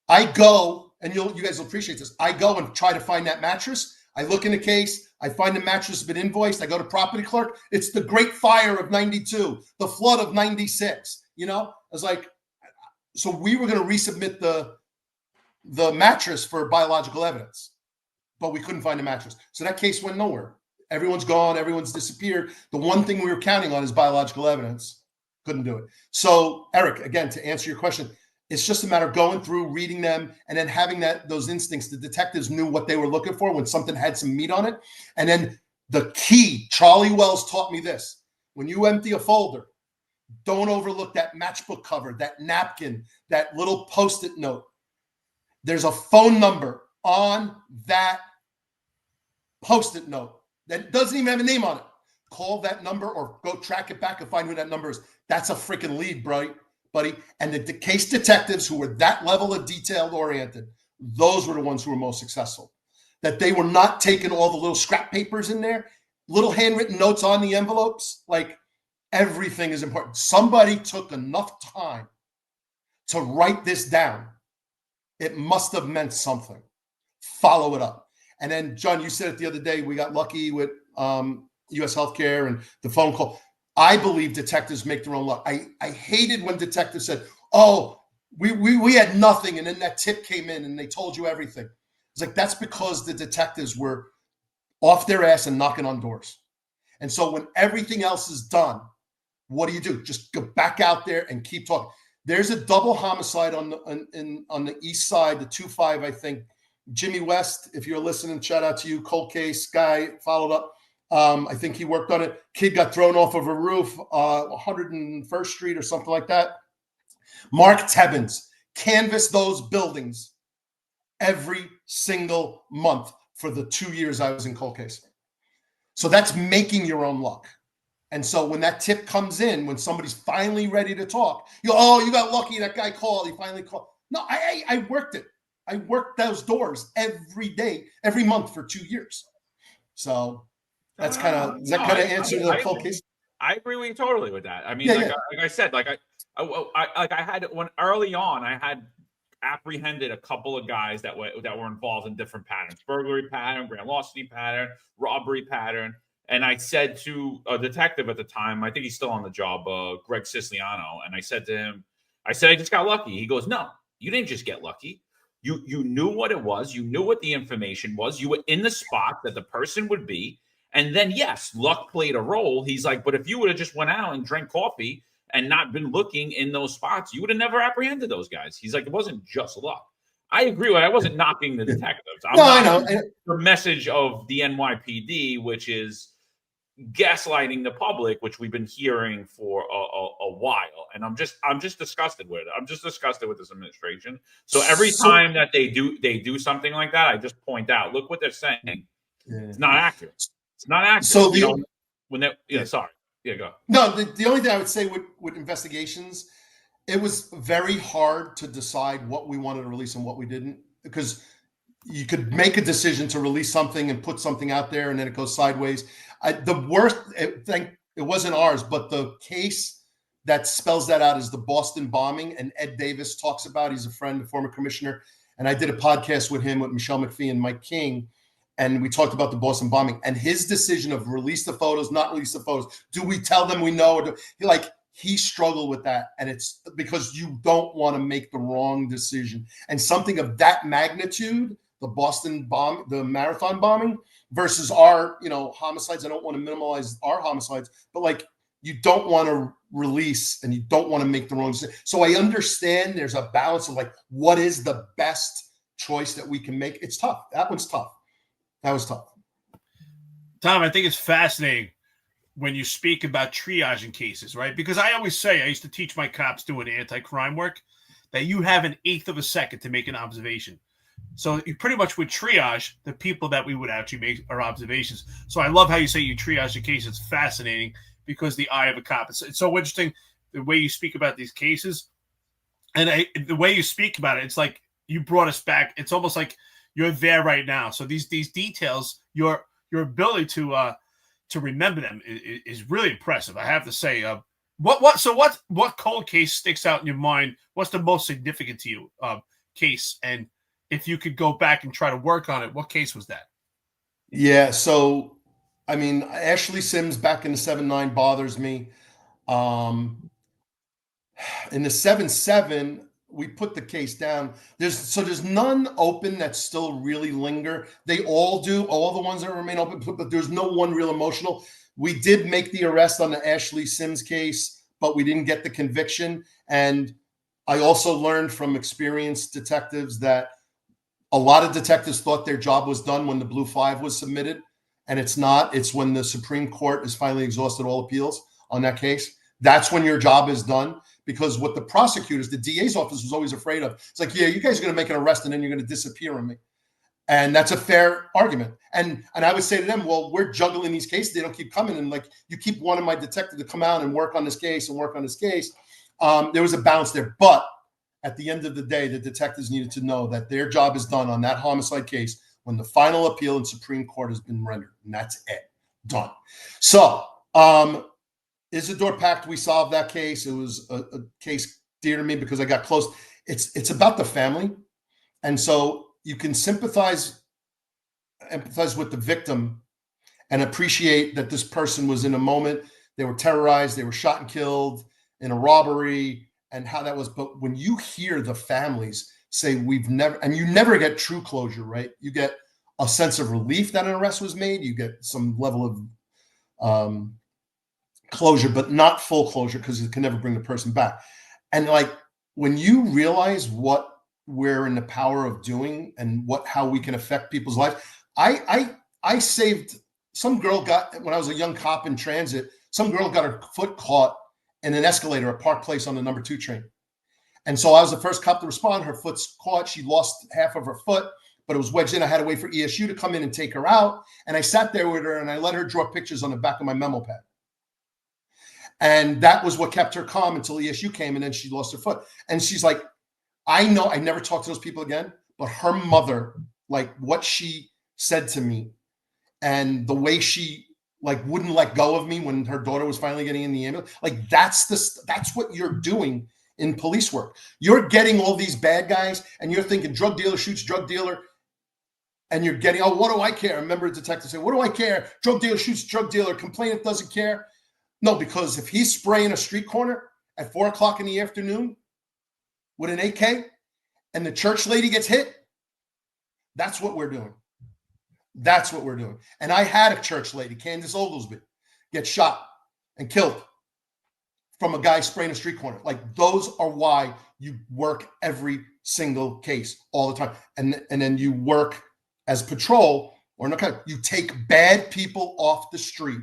S2: I go, and you guys will appreciate this. I go and try to find that mattress. I look in the case. I find the mattress has been invoiced. I go to property clerk. It's the Great Fire of 92, the flood of 96. You know, I was like, so we were going to resubmit the mattress for biological evidence, but we couldn't find the mattress. So that case went nowhere. Everyone's gone. Everyone's disappeared. The one thing we were counting on is biological evidence. Couldn't do it. So, Eric, again, to answer your question, it's just a matter of going through, reading them, and then having those instincts. The detectives knew what they were looking for when something had some meat on it. And then the key, Charlie Wells taught me this. When you empty a folder, don't overlook that matchbook cover, that napkin, that little Post-it note. There's a phone number on that Post-it note that doesn't even have a name on it. Call that number or go track it back and find who that number is. That's a freaking lead, buddy. And the case detectives who were that level of detailed oriented, those were the ones who were most successful. That they were not taking all the little scrap papers in there, little handwritten notes on the envelopes. Like, everything is important. Somebody took enough time to write this down. It must have meant something. Follow it up. And then, John, you said it the other day, we got lucky with U.S. Healthcare and the phone call. I believe detectives make their own luck. I hated when detectives said, oh, we had nothing, and then that tip came in and they told you everything. It's like, that's because the detectives were off their ass and knocking on doors. And so when everything else is done, what do? Just go back out there and keep talking. There's a double homicide on the east side, the 2-5, I think. Jimmy West, if you're listening, shout out to you. Cold case guy, followed up. I think he worked on it. Kid got thrown off of a roof, 101st Street or something like that. Mark Tebbins canvassed those buildings every single month for the 2 years I was in cold case. So that's making your own luck. And so when that tip comes in, when somebody's finally ready to talk, you got lucky. That guy called. He finally called. No, I worked it. I worked those doors every day, every month for 2 years. So that's kind of answer the cold case.
S3: I agree with you totally with that. I mean, like I said, I had when early on, I had apprehended a couple of guys that were involved in different patterns: burglary pattern, grand larceny pattern, robbery pattern. And I said to a detective at the time, I think he's still on the job, Greg Siciliano, and I said to him, I just got lucky. He goes, no, you didn't just get lucky. You knew what it was. You knew what the information was. You were in the spot that the person would be. And then, yes, luck played a role. He's like, but if you would have just went out and drank coffee and not been looking in those spots, you would have never apprehended those guys. He's like, it wasn't just luck. I agree with it. I wasn't knocking the detectives. I know. The message of the NYPD, which is gaslighting the public, which we've been hearing for a while, and I'm just disgusted with it. I'm just disgusted with this administration. So every time that they do something like that, I just point out, look what they're saying. Yeah. It's not accurate. It's not accurate. So sorry. Yeah, go.
S2: No, the only thing I would say with investigations, it was very hard to decide what we wanted to release and what we didn't, because you could make a decision to release something and put something out there, and then it goes sideways. The worst thing, it wasn't ours, but the case that spells that out is the Boston bombing. And Ed Davis talks about, he's a friend, a former commissioner. And I did a podcast with him, with Michelle McPhee and Mike King. And we talked about the Boston bombing and his decision of release the photos, not release the photos. Do we tell them we know? Or he struggled with that. And it's because you don't want to make the wrong decision. And something of that magnitude, the Boston bomb, the marathon bombing versus our, homicides. I don't want to minimize our homicides, but you don't want to release and you don't want to make the wrong decision. So I understand there's a balance of what is the best choice that we can make. It's tough. That one's tough. That was tough.
S1: Tom, I think it's fascinating when you speak about triaging cases, right? Because I always say, I used to teach my cops doing anti-crime work, that you have an eighth of a second to make an observation. So you pretty much would triage the people that we would actually make our observations. So I love how you say you triage the case. It's fascinating because the eye of a cop. It's so interesting the way you speak about these cases. And the way you speak about it, it's like you brought us back. It's almost like you're there right now. So these details, your ability to remember them is really impressive. I have to say. What cold case sticks out in your mind? What's the most significant to you case? And if you could go back and try to work on it, what case was that?
S2: Yeah. So, Ashley Sims back in the 7-9 bothers me. In the 7-7, we put the case down. There's none open that still really linger. They all do, all the ones that remain open, but there's no one real emotional. We did make the arrest on the Ashley Sims case, but we didn't get the conviction. And I also learned from experienced detectives that a lot of detectives thought their job was done when the Blue 5 was submitted, and it's not. It's when the Supreme Court has finally exhausted all appeals on that case. That's when your job is done, because what the prosecutors, the DA's office was always afraid of. It's like, yeah, you guys are going to make an arrest and then you're going to disappear on me. And that's a fair argument. And I would say to them, well, we're juggling these cases. They don't keep coming. And you keep wanting my detective to come out and work on this case and work on this case. There was a balance there. But at the end of the day, the detectives needed to know that their job is done on that homicide case when the final appeal in Supreme Court has been rendered. And that's it. Done. So, Isidore Pact, we solved that case. It was a case dear to me because I got close. It's about the family. And so you can empathize with the victim and appreciate that this person was in a moment. They were terrorized. They were shot and killed in a robbery and how that was. But when you hear the families say you never get true closure, right? You get a sense of relief that an arrest was made. You get some level of closure, but not full closure because it can never bring the person back. And when you realize what we're in the power of doing and how we can affect people's lives, I saved some girl when I was a young cop in transit, some girl got her foot caught in an escalator at Park Place on the number 2 train. And so I was the first cop to respond. Her foot's caught. She lost half of her foot, but it was wedged in. I had to wait for ESU to come in and take her out. And I sat there with her and I let her draw pictures on the back of my memo pad. And that was what kept her calm until ESU came, and then she lost her foot. And she's like, I know I never talked to those people again, but her mother, what she said to me and the way she wouldn't let go of me when her daughter was finally getting in the ambulance, that's what you're doing in police work. You're getting all these bad guys and you're thinking drug dealer shoots drug dealer. And you're getting, oh, what do I care? I remember a detective saying, what do I care? Drug dealer shoots drug dealer. Complainant doesn't care. No, because if he's spraying a street corner at 4:00 in the afternoon with an AK and the church lady gets hit, that's what we're doing. That's what we're doing. And I had a church lady, Candace Oglesby, get shot and killed from a guy spraying a street corner. Those are why you work every single case all the time. And then you work as patrol or narcotics. You take bad people off the street.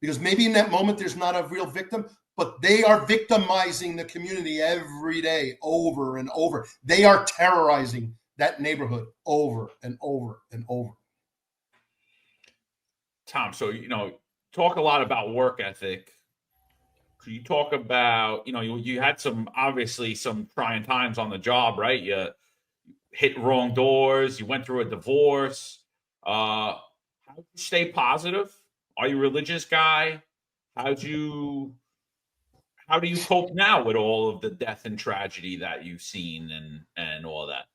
S2: Because maybe in that moment, there's not a real victim, but they are victimizing the community every day, over and over. They are terrorizing that neighborhood over and over and over.
S3: Tom, so, talk a lot about work ethic. You talk about, you had obviously some trying times on the job, right? You hit wrong doors. You went through a divorce. How do you stay positive? Are you a religious guy? How'd you How do you cope now with all of the death and tragedy that you've seen and all that?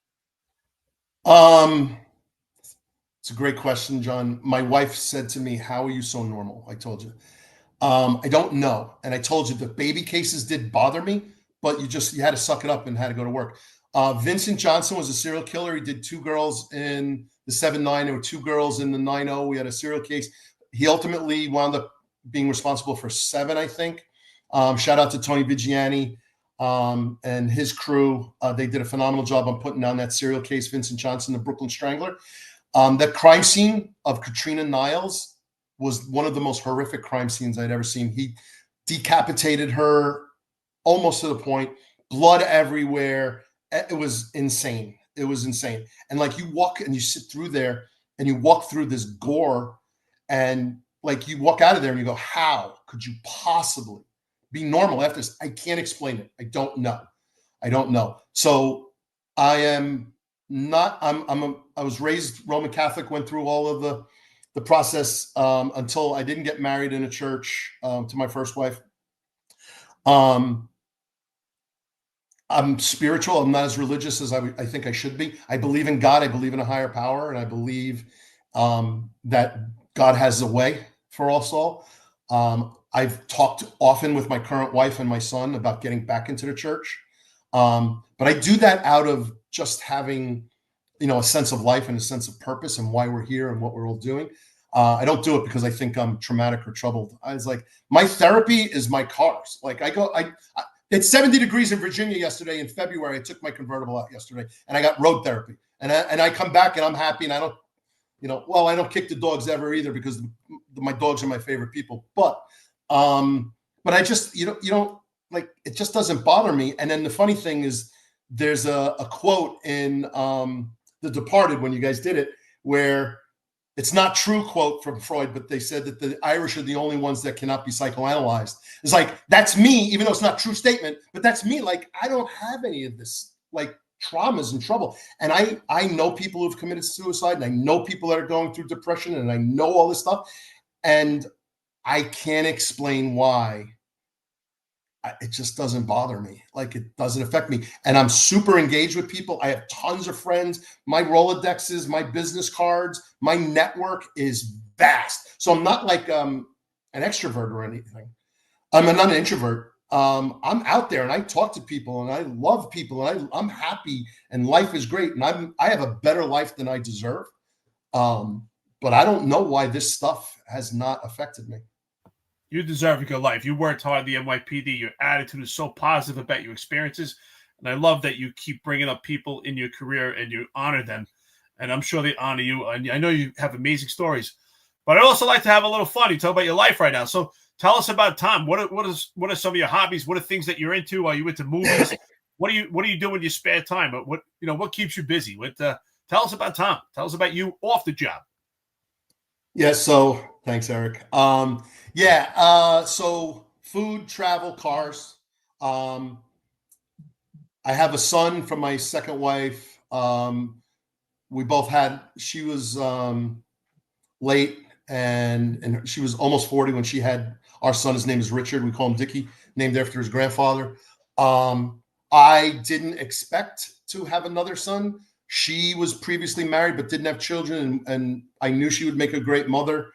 S2: It's a great question, John. My wife said to me, "How are you so normal?" I told you. I don't know. And I told you the baby cases did bother me, but you had to suck it up and had to go to work. Vincent Johnson was a serial killer. He did 2 girls in the 7-9. There were 2 girls in the 9-0. We had a serial case. He ultimately wound up being responsible for 7, I think. Shout out to Tony Vigiani and his crew. They did a phenomenal job on putting down that serial case, Vincent Johnson, the Brooklyn Strangler. That crime scene of Katrina Niles was one of the most horrific crime scenes I'd ever seen. He decapitated her almost to the point, blood everywhere. It was insane. It was insane. And like you walk and you sit through there and you walk through this gore and like you walk out of there and you go, how could you possibly be normal after this? I can't explain it. I don't know. So I am not, I was raised Roman Catholic, went through all of the process until I didn't get married in a church to my first wife. I'm spiritual. I'm not as religious as I think I should be. I believe in God. I believe in a higher power. And I believe that God has a way for us all. I've talked often with my current wife and my son about getting back into the church. But I do that out of just having, a sense of life and a sense of purpose and why we're here and what we're all doing. I don't do it because I think I'm traumatic or troubled. I was like, my therapy is my cars. Like it's 70 degrees in Virginia yesterday in February. I took my convertible out yesterday and I got road therapy and I come back and I'm happy and I don't, I don't kick the dogs ever either because my dogs are my favorite people. But I just, you don't like, it just doesn't bother me. And then the funny thing is there's a quote in The Departed when you guys did it, where it's not true quote from Freud, but they said that the Irish are the only ones that cannot be psychoanalyzed. It's like, that's me, even though it's not a true statement, but that's me. Like, I don't have any of this, like, traumas and trouble. And I know people who've committed suicide and I know people that are going through depression and I know all this stuff. And I can't explain why. It just doesn't bother me. Like, it doesn't affect me. And I'm super engaged with people. I have tons of friends. My Rolodexes, my business cards, my network is vast. So I'm not like an extrovert or anything. I'm not an introvert. I'm out there and I talk to people and I love people and I'm happy and life is great. And I have a better life than I deserve. But I don't know why this stuff has not affected me.
S1: You deserve a good life. You worked hard at the NYPD. Your attitude is so positive about your experiences. And I love that you keep bringing up people in your career and you honor them. And I'm sure they honor you. And I know you have amazing stories. But I also like to have a little fun. You talk about your life right now. So tell us about Tom. What are some of your hobbies? What are things that you're into? Are you into movies? What do you do in your spare time? What keeps you busy? Tell us about Tom. Tell us about you off the job.
S2: Yeah, so thanks, Eric. So food, travel, cars. I have a son from my second wife. We both she was late and she was almost 40 when she had our son. His name is Richard. We call him Dickie, named after his grandfather. I didn't expect to have another son. She was previously married but didn't have children, and I knew she would make a great mother.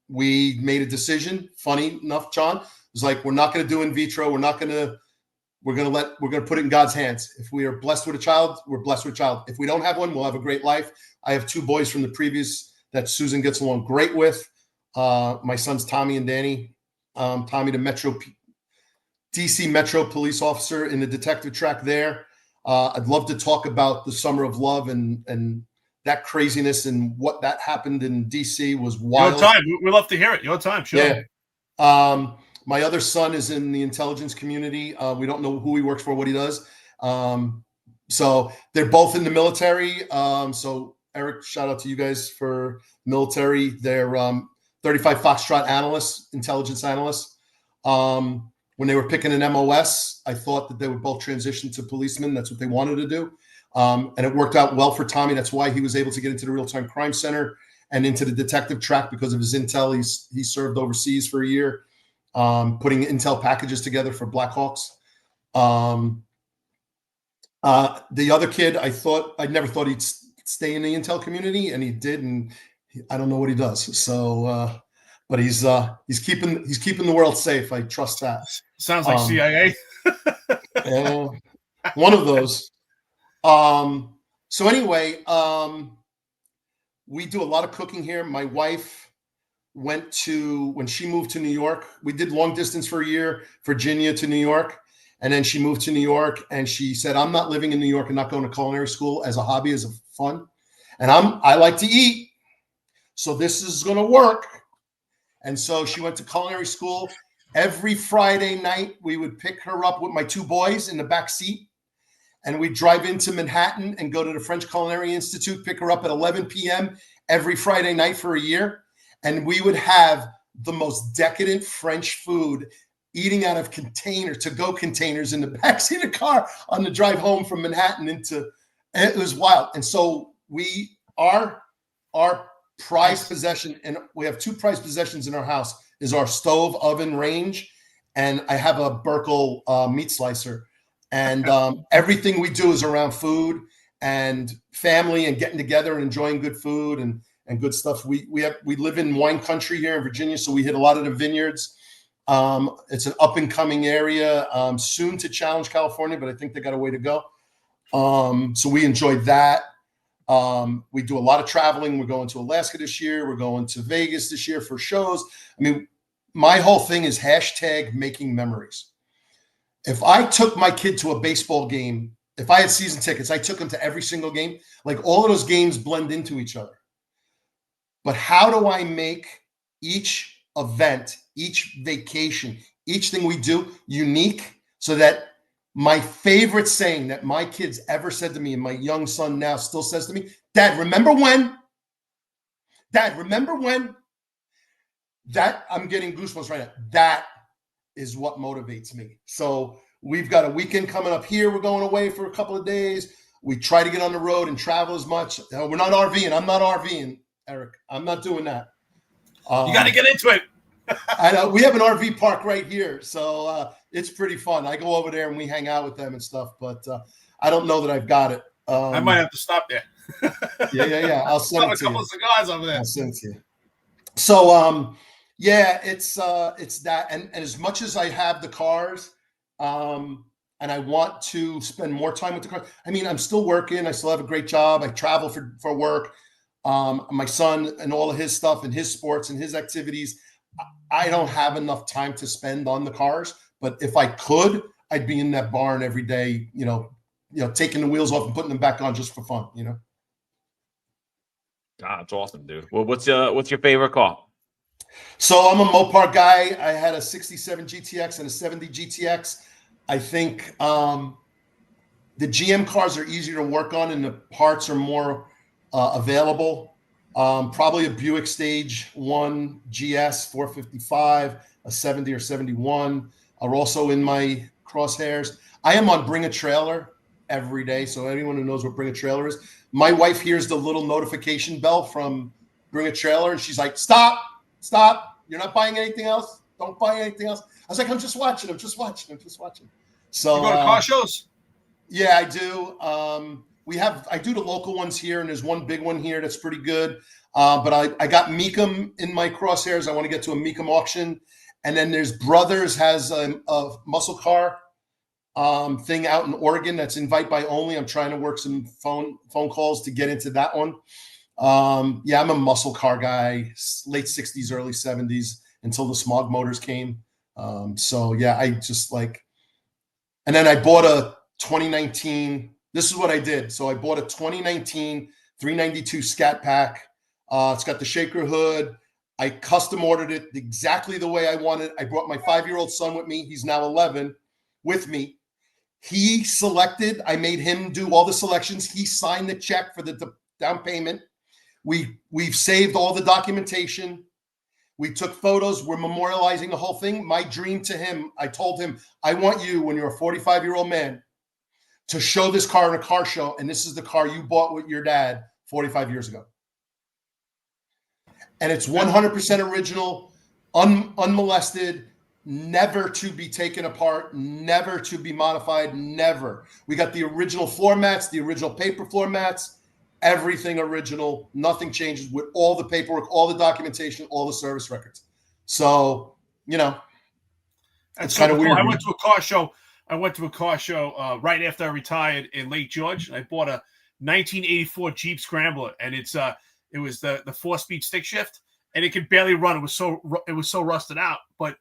S2: We made a decision. Funny enough, John, it was like, we're not going to do in vitro. We're going to put it in God's hands. If we are blessed with a child, we're blessed with a child. If we don't have one, we'll have a great life. I have 2 boys from the previous that Susan gets along great with. My sons, Tommy and Danny. Tommy, the DC Metro police officer in the detective track there. I'd love to talk about the Summer of Love and that craziness and what that happened in DC was wild.
S1: Your time. We'd love to hear it. Your time. Sure.
S2: Yeah. My other son is in the intelligence community. We don't know who he works for, what he does. So they're both in the military. So Eric, shout out to you guys for military. They're 35 Foxtrot analysts, intelligence analysts. When they were picking an MOS, I thought that they would both transition to policemen. That's what they wanted to do. And it worked out well for Tommy. That's why he was able to get into the real-time crime center and into the detective track because of his intel. He served overseas for a year. putting intel packages together for Blackhawks. The other kid, I never thought he'd stay in the intel community, and he did, and I don't know what he does. So, but he's keeping the world safe. I trust that.
S1: Sounds like CIA.
S2: One of those. So anyway, we do a lot of cooking here. My wife when she moved to New York, we did long distance for a year, Virginia to New York. And then she moved to New York and she said, I'm not living in New York and not going to culinary school as a hobby, as a fun. And I like to eat. So this is going to work. And so she went to culinary school. Every Friday night, we would pick her up with my two boys in the back seat. And we'd drive into Manhattan and go to the French Culinary Institute, pick her up at 11 p.m. every Friday night for a year. And we would have the most decadent French food, eating out of to-go containers in the backseat of the car on the drive home from Manhattan it was wild. And so our prized possession, and we have two prized possessions in our house, is our stove, oven, range, and I have a Burkle meat slicer. And everything we do is around food and family and getting together and enjoying good food and good stuff. We live in wine country here in Virginia, so we hit a lot of the vineyards. It's an up and coming area, soon to challenge California, but I think they got a way to go. So we enjoyed that. We do a lot of traveling. We're going to Alaska this year. We're going to Vegas this year for shows. I mean, my whole thing is hashtag making memories. If I took my kid to a baseball game, if I had season tickets, I took him to every single game. Like, all of those games blend into each other. But how do I make each event, each vacation, each thing we do unique, so that my favorite saying that my kids ever said to me, and my young son now still says to me, Dad, remember when? Dad, remember when? That, I'm getting goosebumps right now. That is what motivates me. So we've got a weekend coming up here. We're going away for a couple of days. We try to get on the road and travel as much. We're not RVing. I'm not RVing, Eric. I'm not doing that.
S1: You got to get into it.
S2: I know. We have an RV park right here, so it's pretty fun. I go over there and we hang out with them and stuff, but I don't know that I've got it.
S1: I might have to stop there.
S2: Yeah. I'll send it to you.
S1: A couple of cigars over there.
S2: I'll send it to you. So, yeah, it's that. And as much as I have the cars, and I want to spend more time with the cars, I mean, I'm still working. I still have a great job. I travel for work. My son and all of his stuff and his sports and his activities, I don't have enough time to spend on the cars. But if I could, I'd be in that barn every day, taking the wheels off and putting them back on just for fun,
S3: God, that's awesome, dude. Well, what's your favorite car?
S2: So I'm a Mopar guy. I had a 67 GTX and a 70 GTX. I think the GM cars are easier to work on and the parts are more available. Probably a Buick Stage 1 GS 455, a 70 or 71 are also in my crosshairs. I am on Bring a Trailer every day, so anyone who knows what Bring a Trailer is. My wife hears the little notification bell from Bring a Trailer, and she's like, stop. You're not buying anything else? Don't buy anything else. I was like, I'm just watching. So
S1: you go to car shows?
S2: Yeah, I do. I do the local ones here, and there's one big one here that's pretty good. But I got Mecum in my crosshairs. I want to get to a Mecum auction. And then there's Brothers has a muscle car thing out in Oregon that's invite by only. I'm trying to work some phone calls to get into that one. Yeah, I'm a muscle car guy, late 60s, early 70s, until the smog motors came. So yeah, I just like, and then I bought a 2019. This is what I did. So I bought a 2019 392 Scat Pack. It's got the shaker hood. I custom ordered it exactly the way I wanted. I brought my 5-year-old son with me. He's now 11 with me. He selected, I made him do all the selections. He signed the check for the down payment. We've saved all the documentation. We took photos. We're memorializing the whole thing. My dream to him, I told him, I want you, when you're a 45-year-old man, to show this car in a car show, and this is the car you bought with your dad 45 years ago. And it's 100% original, unmolested, never to be taken apart, never to be modified, never. We got the original floor mats, the original paper floor mats, everything original, nothing changes with all the paperwork, all the documentation, all the service records. So, it's kind of weird.
S1: I went to a car show right after I retired in Lake George. I bought a 1984 Jeep Scrambler, and it was the 4-speed stick shift, and it could barely run. It was so rusted out, but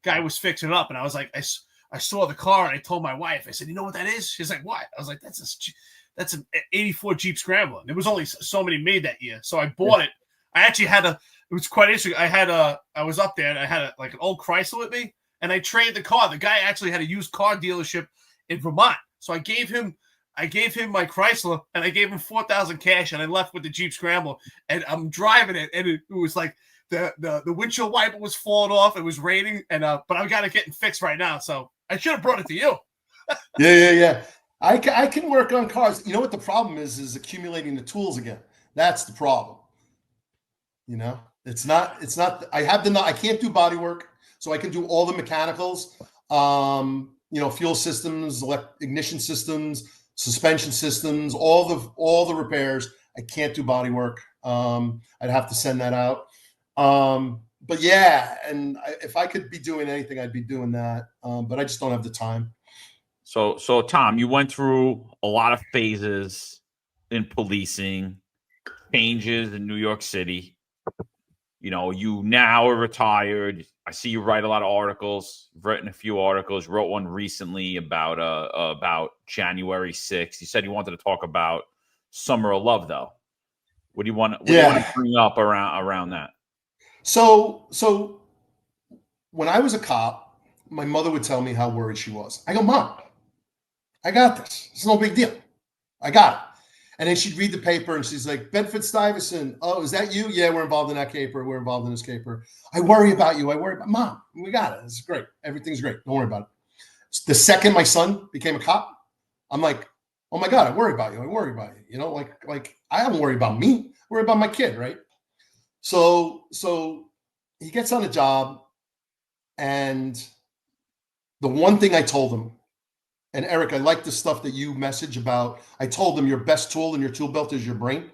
S1: guy was fixing it up, and I was like, I saw the car, and I told my wife, I said, you know what that is? She's like, what? I was like, that's an 84 Jeep Scrambler. There was only so many made that year, so I bought it. I actually it was quite interesting. I was up there, and I had an old Chrysler with me, and I traded the car. The guy actually had a used car dealership in Vermont, so I gave him my Chrysler, and I gave him $4,000 cash, and I left with the Jeep Scrambler, and I'm driving it, and it was like the windshield wiper was falling off. It was raining, and but I got it getting fixed right now, so I should have brought it to you.
S2: Yeah. I can work on cars. You know what the problem is accumulating the tools again. That's the problem. It's not. I can't do body work, so I can do all the mechanicals. Fuel systems, ignition systems, suspension systems, all the repairs. I can't do body work. I'd have to send that out. But yeah, and if I could be doing anything, I'd be doing that. But I just don't have the time.
S3: So Tom, you went through a lot of phases in policing, changes in New York City. You now are retired. I see you write a lot of articles. You've written a few articles. You wrote one recently about January 6th. You said you wanted to talk about Summer of Love, though. What do you want to bring up around that?
S2: So when I was a cop, my mother would tell me how worried she was. I go, Mom, I got this. It's no big deal. I got it. And then she'd read the paper, and she's like, Bedford-Stuyvesant. Oh, is that you? Yeah, we're involved in that caper. We're involved in this caper. I worry about you. Mom, we got it. It's great. Everything's great. Don't worry about it. The second my son became a cop, I'm like, oh my God, I worry about you. I worry about you. Like I don't worry about me. I worry about my kid, right? So he gets on a job, and the one thing I told him, and Eric, I like the stuff that you message about. I told him your best tool in your tool belt is your brain.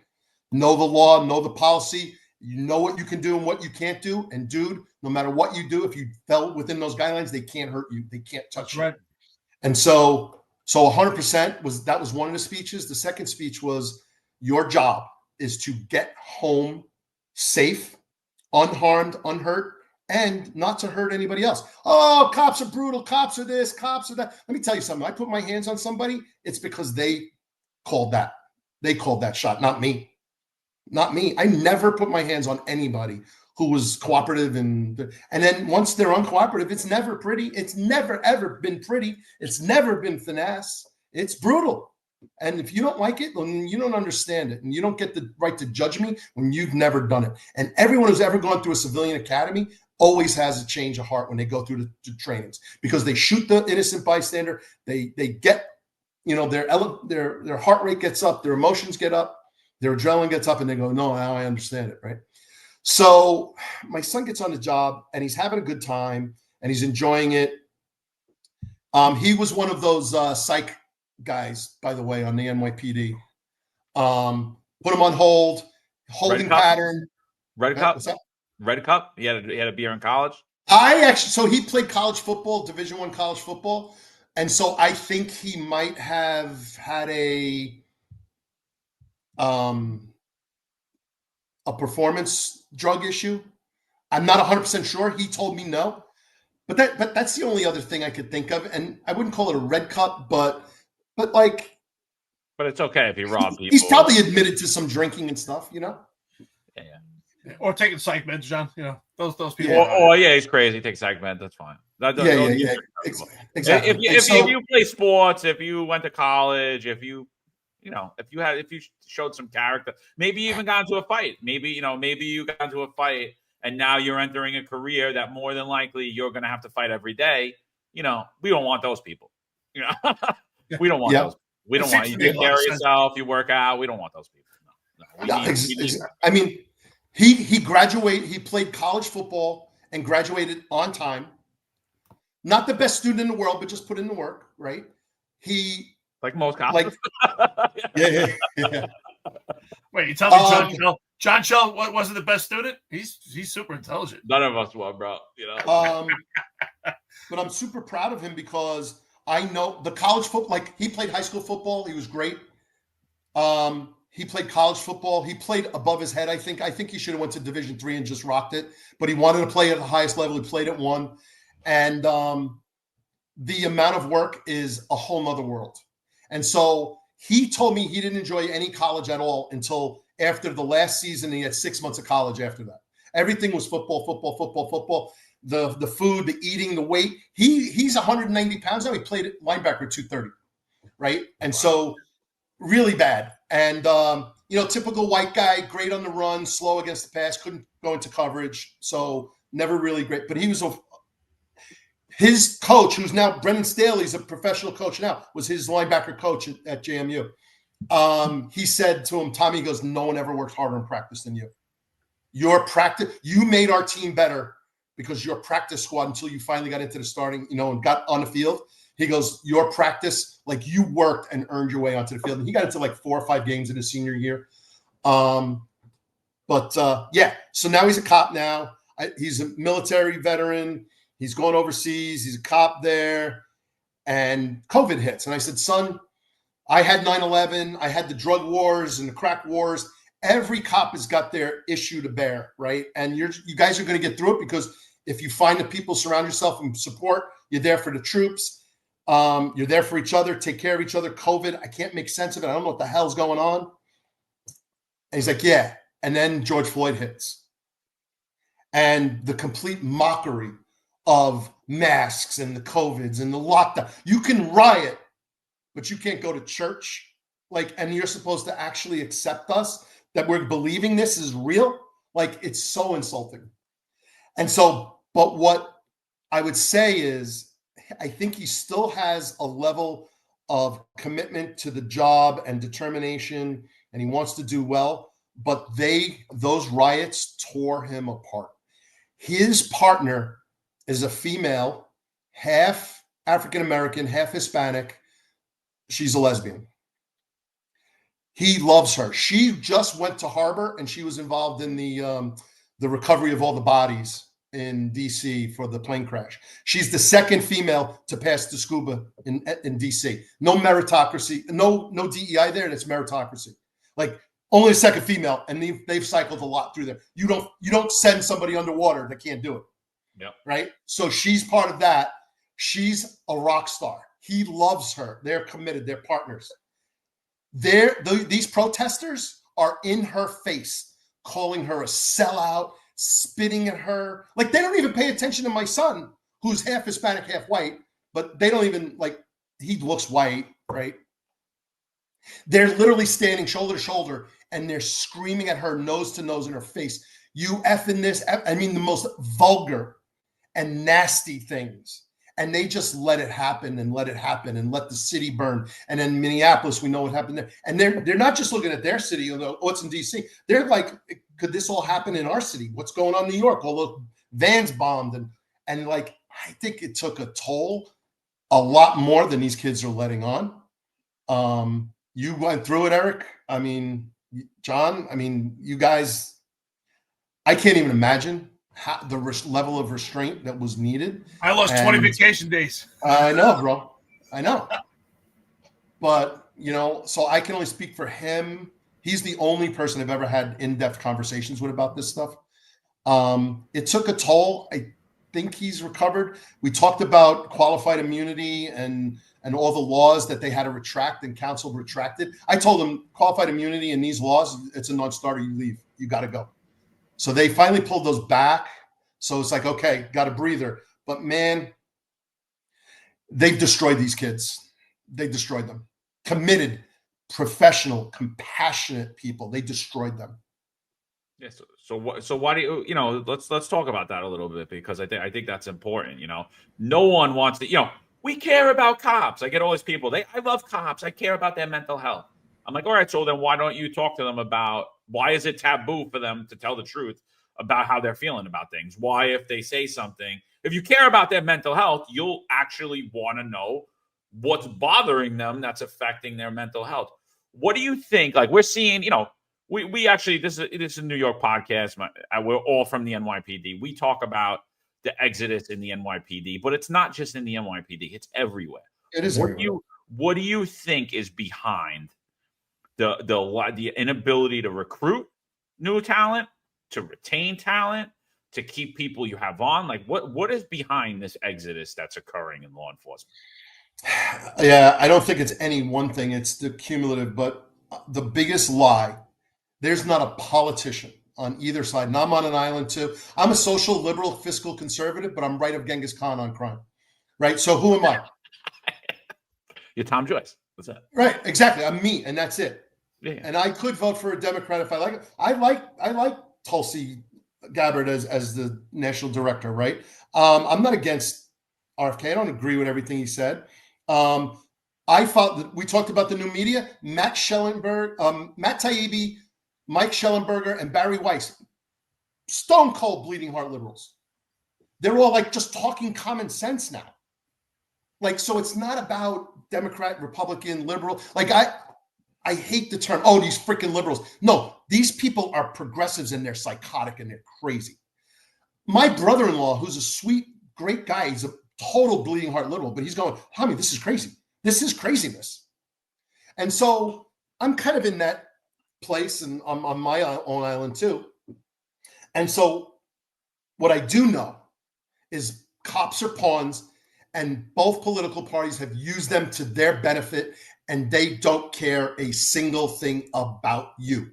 S2: Know the law, know the policy. You know what you can do and what you can't do. And dude, no matter what you do, if you fell within those guidelines, they can't hurt you. They can't touch you. Right. And so 100% was one of the speeches. The second speech was, your job is to get home safe, unharmed, unhurt, and not to hurt anybody else. Oh, cops are brutal. Cops are this, cops are that. Let me tell you something. I put my hands on somebody, it's because they called that. They called that shot, not me. Not me. I never put my hands on anybody who was cooperative. And then once they're uncooperative, it's never pretty. It's never, ever been pretty. It's never been finesse. It's brutal. And if you don't like it, then you don't understand it. And you don't get the right to judge me when you've never done it. And everyone who's ever gone through a civilian academy always has a change of heart when they go through the trainings, because they shoot the innocent bystander. They get, their heart rate gets up, their emotions get up, their adrenaline gets up, and they go, no, now I understand it, right? So my son gets on the job, and he's having a good time, and he's enjoying it. He was one of those psych guys, by the way, on the NYPD. Put him on hold, holding pattern.
S3: Red Cup? What's that? Red Cup? He had a beer in college?
S2: So he played college football, Division I college football. And so I think he might have had a performance drug issue. I'm not 100% sure. He told me no. But that's the only other thing I could think of. And I wouldn't call it a red cup, but
S3: it's okay if he robbed people.
S2: He's probably admitted to some drinking and stuff,
S3: Yeah.
S1: Or taking psych meds, John. Those people.
S3: Yeah, he's crazy. He takes psych meds. That's fine.
S2: Exactly.
S3: If you play sports, if you went to college, if you showed some character, maybe you even got into a fight. Maybe you got into a fight, and now you're entering a career that more than likely you're going to have to fight every day. We don't want those people. We don't want those. We don't want you take care of yourself. You work out. We don't want those people. No.
S2: I mean. He graduated. He played college football and graduated on time. Not the best student in the world, but just put in the work, right? He
S3: like most cops.
S2: like yeah.
S1: Wait, you tell me John Shell wasn't the best student? He's super intelligent.
S3: None of us were, bro. You know.
S2: But I'm super proud of him because I know the college football. Like he played high school football, he was great. He played college football. He played above his head. I think he should have went to Division III and just rocked it. But he wanted to play at the highest level. He played at one, and the amount of work is a whole nother world. And so he told me he didn't enjoy any college at all until after the last season. He had 6 months of college after that. Everything was football. The food, the eating, the weight. He's 190 pounds now. He played at linebacker 230, right? And so really bad. And typical white guy, great on the run, slow against the pass, couldn't go into coverage, so never really great. But he was his coach, who's now Brendan Staley's a professional coach now, was his linebacker coach at JMU. He said to him, Tommy, he goes, no one ever worked harder in practice than you. You made our team better because your practice squad, until you finally got into the starting, and got on the field. He goes, your practice, like you worked and earned your way onto the field. And he got into like 4 or 5 games in his senior year. So now he's a cop now. He's a military veteran. He's going overseas. He's a cop there. And COVID hits. And I said, son, I had 9/11. I had the drug wars and the crack wars. Every cop has got their issue to bear, right? And you guys are going to get through it because if you find the people, surround yourself and support, you're there for the troops. You're there for each other, take care of each other. COVID, I can't make sense of it. I don't know what the hell's going on. And he's like, yeah. And then George Floyd hits. And the complete mockery of masks and the COVIDs and the lockdown. You can riot, but you can't go to church. And you're supposed to actually accept us, that we're believing this is real. It's so insulting. And so, but what I would say is, I think he still has a level of commitment to the job and determination, and he wants to do well, but those riots tore him apart. His partner is a female, half African-American, half Hispanic. She's a lesbian. He loves her. She just went to Harbor, and she was involved in the recovery of all the bodies in DC for the plane crash. She's the second female to pass the scuba in DC. No meritocracy, no DEI there, and it's meritocracy. Only a second female, and they've cycled a lot through there. You don't send somebody underwater that can't do it.
S3: Yep.
S2: Right? So she's part of that. She's a rock star. He loves her. They're committed. They're partners. These protesters are in her face, calling her a sellout, spitting at her. They don't even pay attention to my son, who's half Hispanic, half white, but they don't even he looks white, right? They're literally standing shoulder to shoulder and they're screaming at her nose to nose in her face. You effing this. I mean, the most vulgar and nasty things. And they just let it happen and let the city burn. And then Minneapolis, we know what happened there. And they're not just looking at their city, it's in DC. They're like, could this all happen in our city? What's going on in New York? All the vans bombed. And I think it took a toll, a lot more than these kids are letting on. You went through it, Eric. I mean, John, you guys, I can't even imagine the level of restraint that was needed.
S1: I lost 20 vacation days.
S2: I know, bro. I know. But, so I can only speak for him. He's the only person I've ever had in-depth conversations with about this stuff. It took a toll. I think he's recovered. We talked about qualified immunity and all the laws that they had to retract, and council retracted. I told them qualified immunity and these laws, it's a non-starter. You leave. You got to go. So they finally pulled those back. So it's okay, got a breather. But man, they've destroyed these kids. They destroyed them. Committed, professional, compassionate people. They destroyed them.
S3: Yes. So why do you, let's talk about that a little bit, because I think that's important. No one wants to, we care about cops. I get all these people. I love cops. I care about their mental health. I'm like, all right, so then why don't you talk to them about why is it taboo for them to tell the truth about how they're feeling about things. Why, if they say something, if you care about their mental health, you'll actually want to know what's bothering them that's affecting their mental health. What do you think? Like, we're seeing, we actually, this is a New York podcast. We're all from the NYPD. We talk about the exodus in the NYPD, but it's not just in the NYPD. It's everywhere.
S2: It is everywhere.
S3: What do you think is behind the inability to recruit new talent, to retain talent, to keep people you have on? Like, what is behind this exodus that's occurring in law enforcement?
S2: Yeah, I don't think it's any one thing. It's the cumulative, but the biggest lie, there's not a politician on either side. And I'm on an island too. I'm a social liberal, fiscal conservative, but I'm right of Genghis Khan on crime. Right? So who am I?
S3: You're Tom Joyce. What's that?
S2: Right, exactly. I'm me, and that's it.
S3: Yeah.
S2: And I could vote for a Democrat if I like it. I like Tulsi Gabbard as the national director, right? I'm not against RFK. I don't agree with everything he said. I thought that we talked about the new media, Matt Taibbi, Mike Schellenberger, and Barry Weiss, stone cold bleeding heart liberals. They're all like just talking common sense now. Like, so it's not about Democrat, Republican, liberal. Like, I hate the term, oh, these freaking liberals. No, these people are progressives and they're psychotic and they're crazy. My brother-in-law, who's a sweet, great guy, he's a total bleeding heart liberal, but he's going, Tommy, this is crazy. This is craziness. And so I'm kind of in that place, and I'm on my own island too. And so what I do know is cops are pawns, and both political parties have used them to their benefit, and they don't care a single thing about you.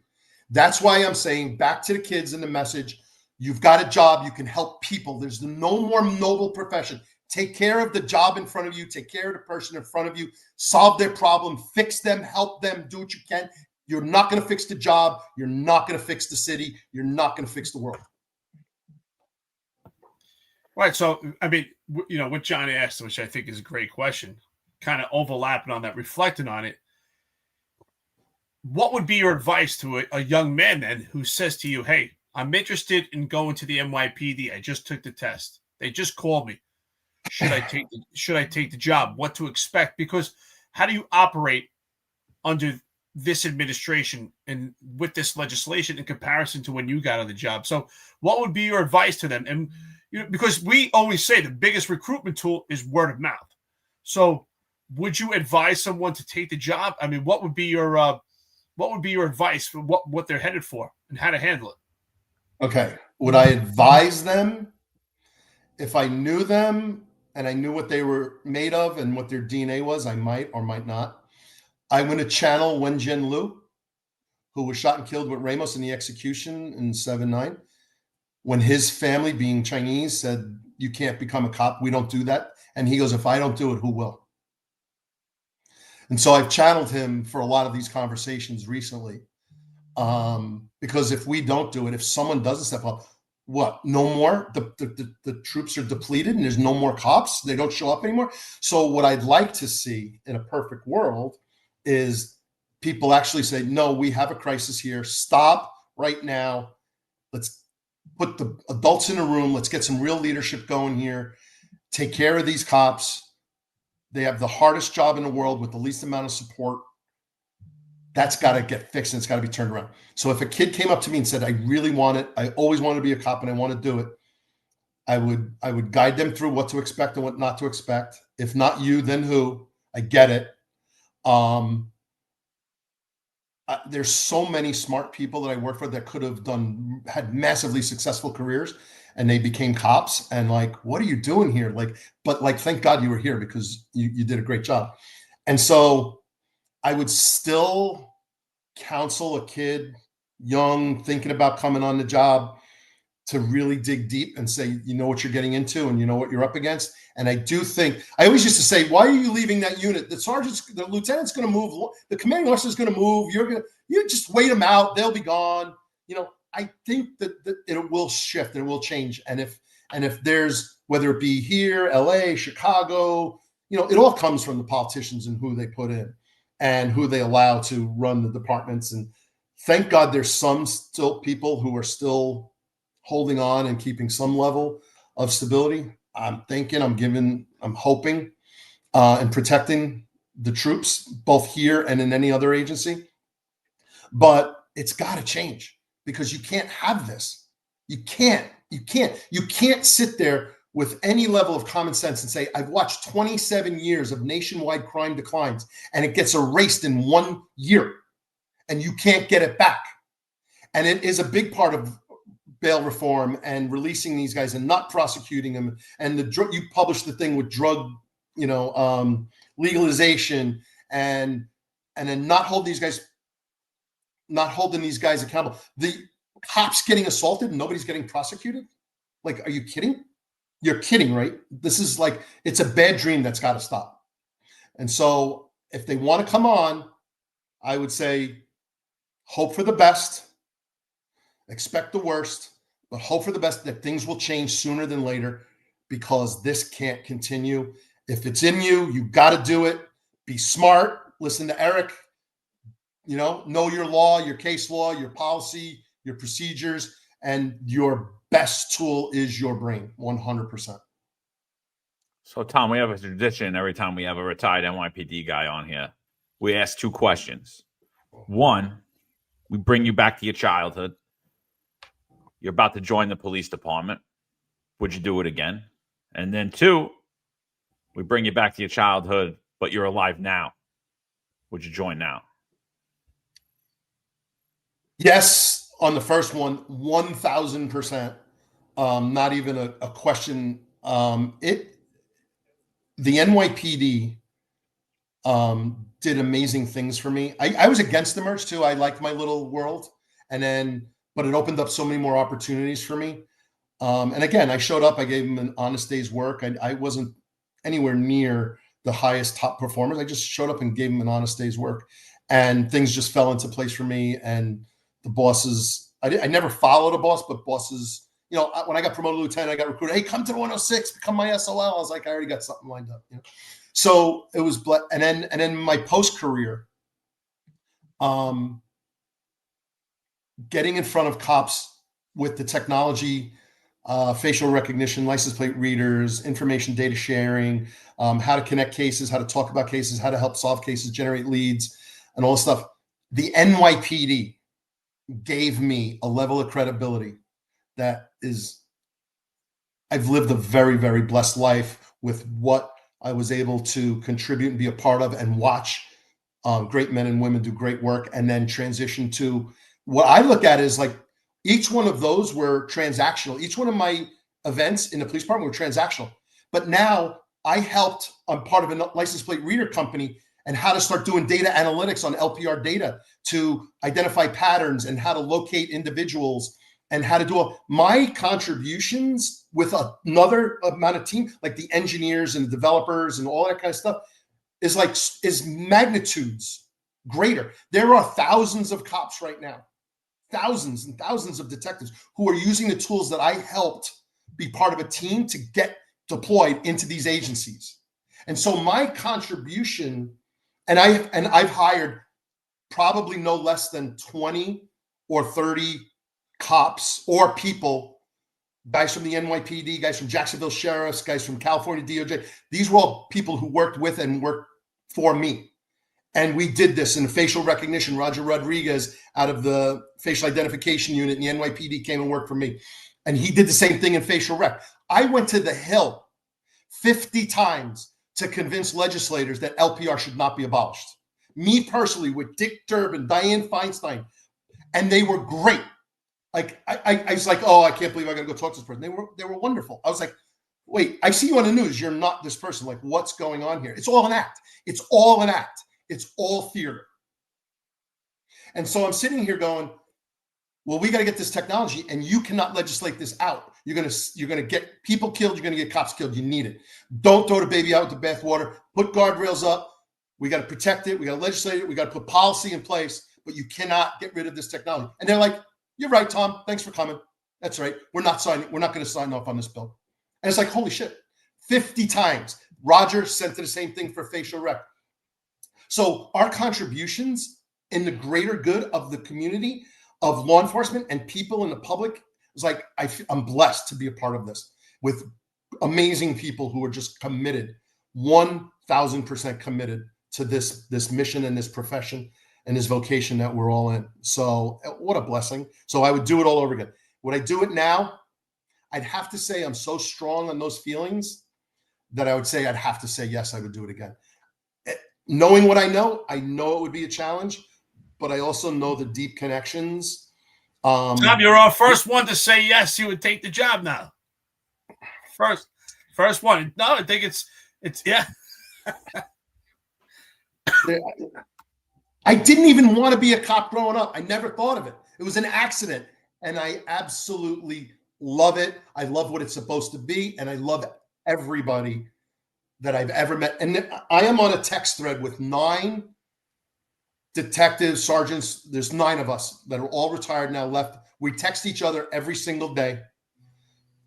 S2: That's why I'm saying, back to the kids in the message, you've got a job, you can help people. There's no more noble profession. Take care of the job in front of you. Take care of the person in front of you. Solve their problem. Fix them. Help them. Do what you can. You're not going to fix the job. You're not going to fix the city. You're not going to fix the world.
S1: Right. So, I mean, what Johnny asked, which I think is a great question, kind of overlapping on that, reflecting on it. What would be your advice to a young man then who says to you, hey, I'm interested in going to the NYPD. I just took the test. They just called me. Should I take the job? What to expect? Because how do you operate under this administration and with this legislation in comparison to when you got on the job? So what would be your advice to them? And because we always say the biggest recruitment tool is word of mouth. So would you advise someone to take the job? I mean, what would be your advice for what they're headed for and how to handle it?
S2: Okay. Would I advise them? If I knew them and I knew what they were made of and what their DNA was, I might or might not. I'm going to channel Wen Jianlu, who was shot and killed with Ramos in the execution in 7/9. When his family, being Chinese, said, you can't become a cop, we don't do that. And he goes, if I don't do it, who will? And so I've channeled him for a lot of these conversations recently. Because if we don't do it, if someone doesn't step up, what? No more? The troops are depleted and there's no more cops. They don't show up anymore. So what I'd like to see in a perfect world is people actually say, no, we have a crisis here. Stop right now. Let's put the adults in a room. Let's get some real leadership going here. Take care of these cops. They have the hardest job in the world with the least amount of support. That's got to get fixed and it's got to be turned around. So if a kid came up to me and said, I really want it, I always want to be a cop and I want to do it, I would guide them through what to expect and what not to expect. If not you, then who? I get it. There's so many smart people that I work for that could have had massively successful careers and they became cops, and like, what are you doing here? But thank God you were here because you did a great job. And so I would still counsel a kid, young, thinking about coming on the job, to really dig deep and say, you know what you're getting into and you know what you're up against. And I do think, I always used to say, why are you leaving that unit? The lieutenant's going to move. The commanding officer's going to move. You just wait them out. They'll be gone. I think that it will shift and it will change. And if there's, whether it be here, LA, Chicago, it all comes from the politicians and who they put in and who they allow to run the departments. And thank God there's some still people who are still holding on and keeping some level of stability. I'm hoping, and protecting the troops, both here and in any other agency. But it's got to change, because you can't have this. You can't sit there with any level of common sense and say, I've watched 27 years of nationwide crime declines, and it gets erased in 1 year, and you can't get it back. And it is a big part of bail reform and releasing these guys and not prosecuting them. And you published the thing with drug, legalization, and then not holding these guys accountable. The cops getting assaulted and nobody's getting prosecuted. Like, are you kidding? You're kidding, right? This is like, it's a bad dream that's got to stop. And so if they want to come on, I would say hope for the best, expect the worst, but hope for the best, that things will change sooner than later, because this can't continue. If it's in you, you got to do it. Be smart. Listen to Eric. Know your law, your case law, your policy, your procedures, and your best tool is your brain, 100%.
S3: So, Tom, we have a tradition every time we have a retired NYPD guy on here. We ask 2 questions. 1, we bring you back to your childhood. You're about to join the police department. Would you do it again? And then 2, we bring you back to your childhood, but you're alive now. Would you join now?
S2: Yes, on the first one, 1,000%. Not even a question. The NYPD did amazing things for me. I was against the merge too. I liked my little world, but it opened up so many more opportunities for me. And again, I showed up. I gave them an honest day's work. I wasn't anywhere near the highest top performers. I just showed up and gave them an honest day's work, and things just fell into place for me. And the bosses, I never followed a boss, but bosses, when I got promoted to lieutenant, I got recruited. Hey, come to the 106, become my SOL. I was like, I already got something lined up. So it was, and then my post career, getting in front of cops with the technology, facial recognition, license plate readers, information data sharing, how to connect cases, how to talk about cases, how to help solve cases, generate leads, and all this stuff. The NYPD gave me a level of credibility that is, I've lived a very, very blessed life with what I was able to contribute and be a part of, and watch great men and women do great work, and then transition to what I look at is like, each one of those were transactional. Each one of my events in the police department were transactional. But now I'm part of a license plate reader company, and how to start doing data analytics on LPR data to identify patterns and how to locate individuals, and how to do my contributions with another amount of team, like the engineers and the developers and all that kind of stuff, is magnitudes greater. There are thousands of cops right now, thousands and thousands of detectives who are using the tools that I helped be part of a team to get deployed into these agencies. And so my contribution, and I've hired probably no less than 20 or 30 cops or people, guys from the NYPD, guys from Jacksonville Sheriffs, guys from California DOJ. These were all people who worked with and worked for me. And we did this in facial recognition. Roger Rodriguez out of the facial identification unit in the NYPD came and worked for me. And he did the same thing in facial rec. I went to the Hill 50 times to convince legislators that LPR should not be abolished. Me personally, with Dick Durbin, Dianne Feinstein, and they were great. Like I was like, oh, I can't believe I got to go talk to this person. They were wonderful. I was like, wait, I see you on the news. You're not this person. Like, what's going on here? It's all an act. It's all an act. It's all theater. And so I'm sitting here going, well, we got to get this technology, and you cannot legislate this out. You're gonna get people killed. You're gonna get cops killed. You need it. Don't throw the baby out with the bathwater. Put guardrails up. We got to protect it. We got to legislate it. We got to put policy in place. But you cannot get rid of this technology. And they're like, "You're right, Tom. Thanks for coming. That's right. We're not going to sign off on this bill." And it's like, holy shit! 50 times. Roger sent to the same thing for facial rec. So our contributions in the greater good of the community, of law enforcement and people in the public, It's like I'm blessed to be a part of this with amazing people who are just committed, 1,000% committed to this mission and this profession and this vocation that we're all in. So what a blessing. So I would do it all over again. Would I do it now? I'd have to say I'm so strong on those feelings that I would say I'd have to say yes, I would do it again. Knowing what I know it would be a challenge, but I also know the deep connections.
S1: Tom, you're our first one to say yes, you would take the job now. First one. No, I think it's yeah.
S2: I didn't even want to be a cop growing up. I never thought of it. It was an accident, and I absolutely love it. I love what it's supposed to be, and I love everybody that I've ever met. And I am on a text thread with 9 detectives, sergeants. There's 9 of us that are all retired now left. We text each other every single day.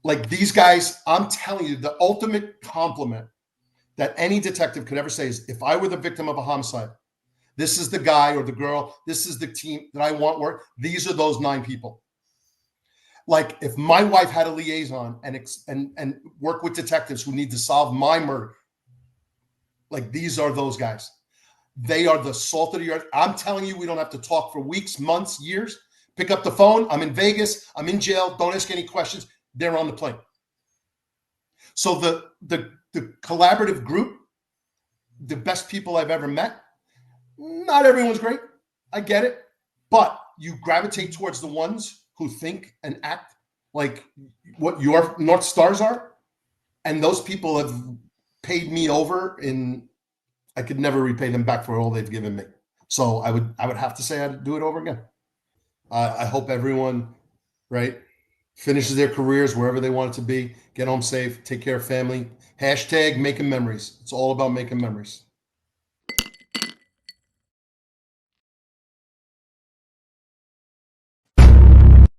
S2: Like these guys, I'm telling you, the ultimate compliment that any detective could ever say is, if I were the victim of a homicide, this is the guy or the girl, this is the team that I want work. These are those 9 people. Like if my wife had a liaison and work with detectives who need to solve my murder, like these are those guys. They are the salt of the earth. I'm telling you, we don't have to talk for weeks, months, years. Pick up the phone. I'm in Vegas. I'm in jail. Don't ask any questions. They're on the plane. So the collaborative group, the best people I've ever met. Not everyone's great. I get it. But you gravitate towards the ones who think and act like what your North Stars are. And those people have paid me over, and I could never repay them back for all they've given me. So I would have to say I'd do it over again. I hope everyone, right, finishes their careers wherever they want it to be, get home safe, take care of family. # making memories. It's all about making memories.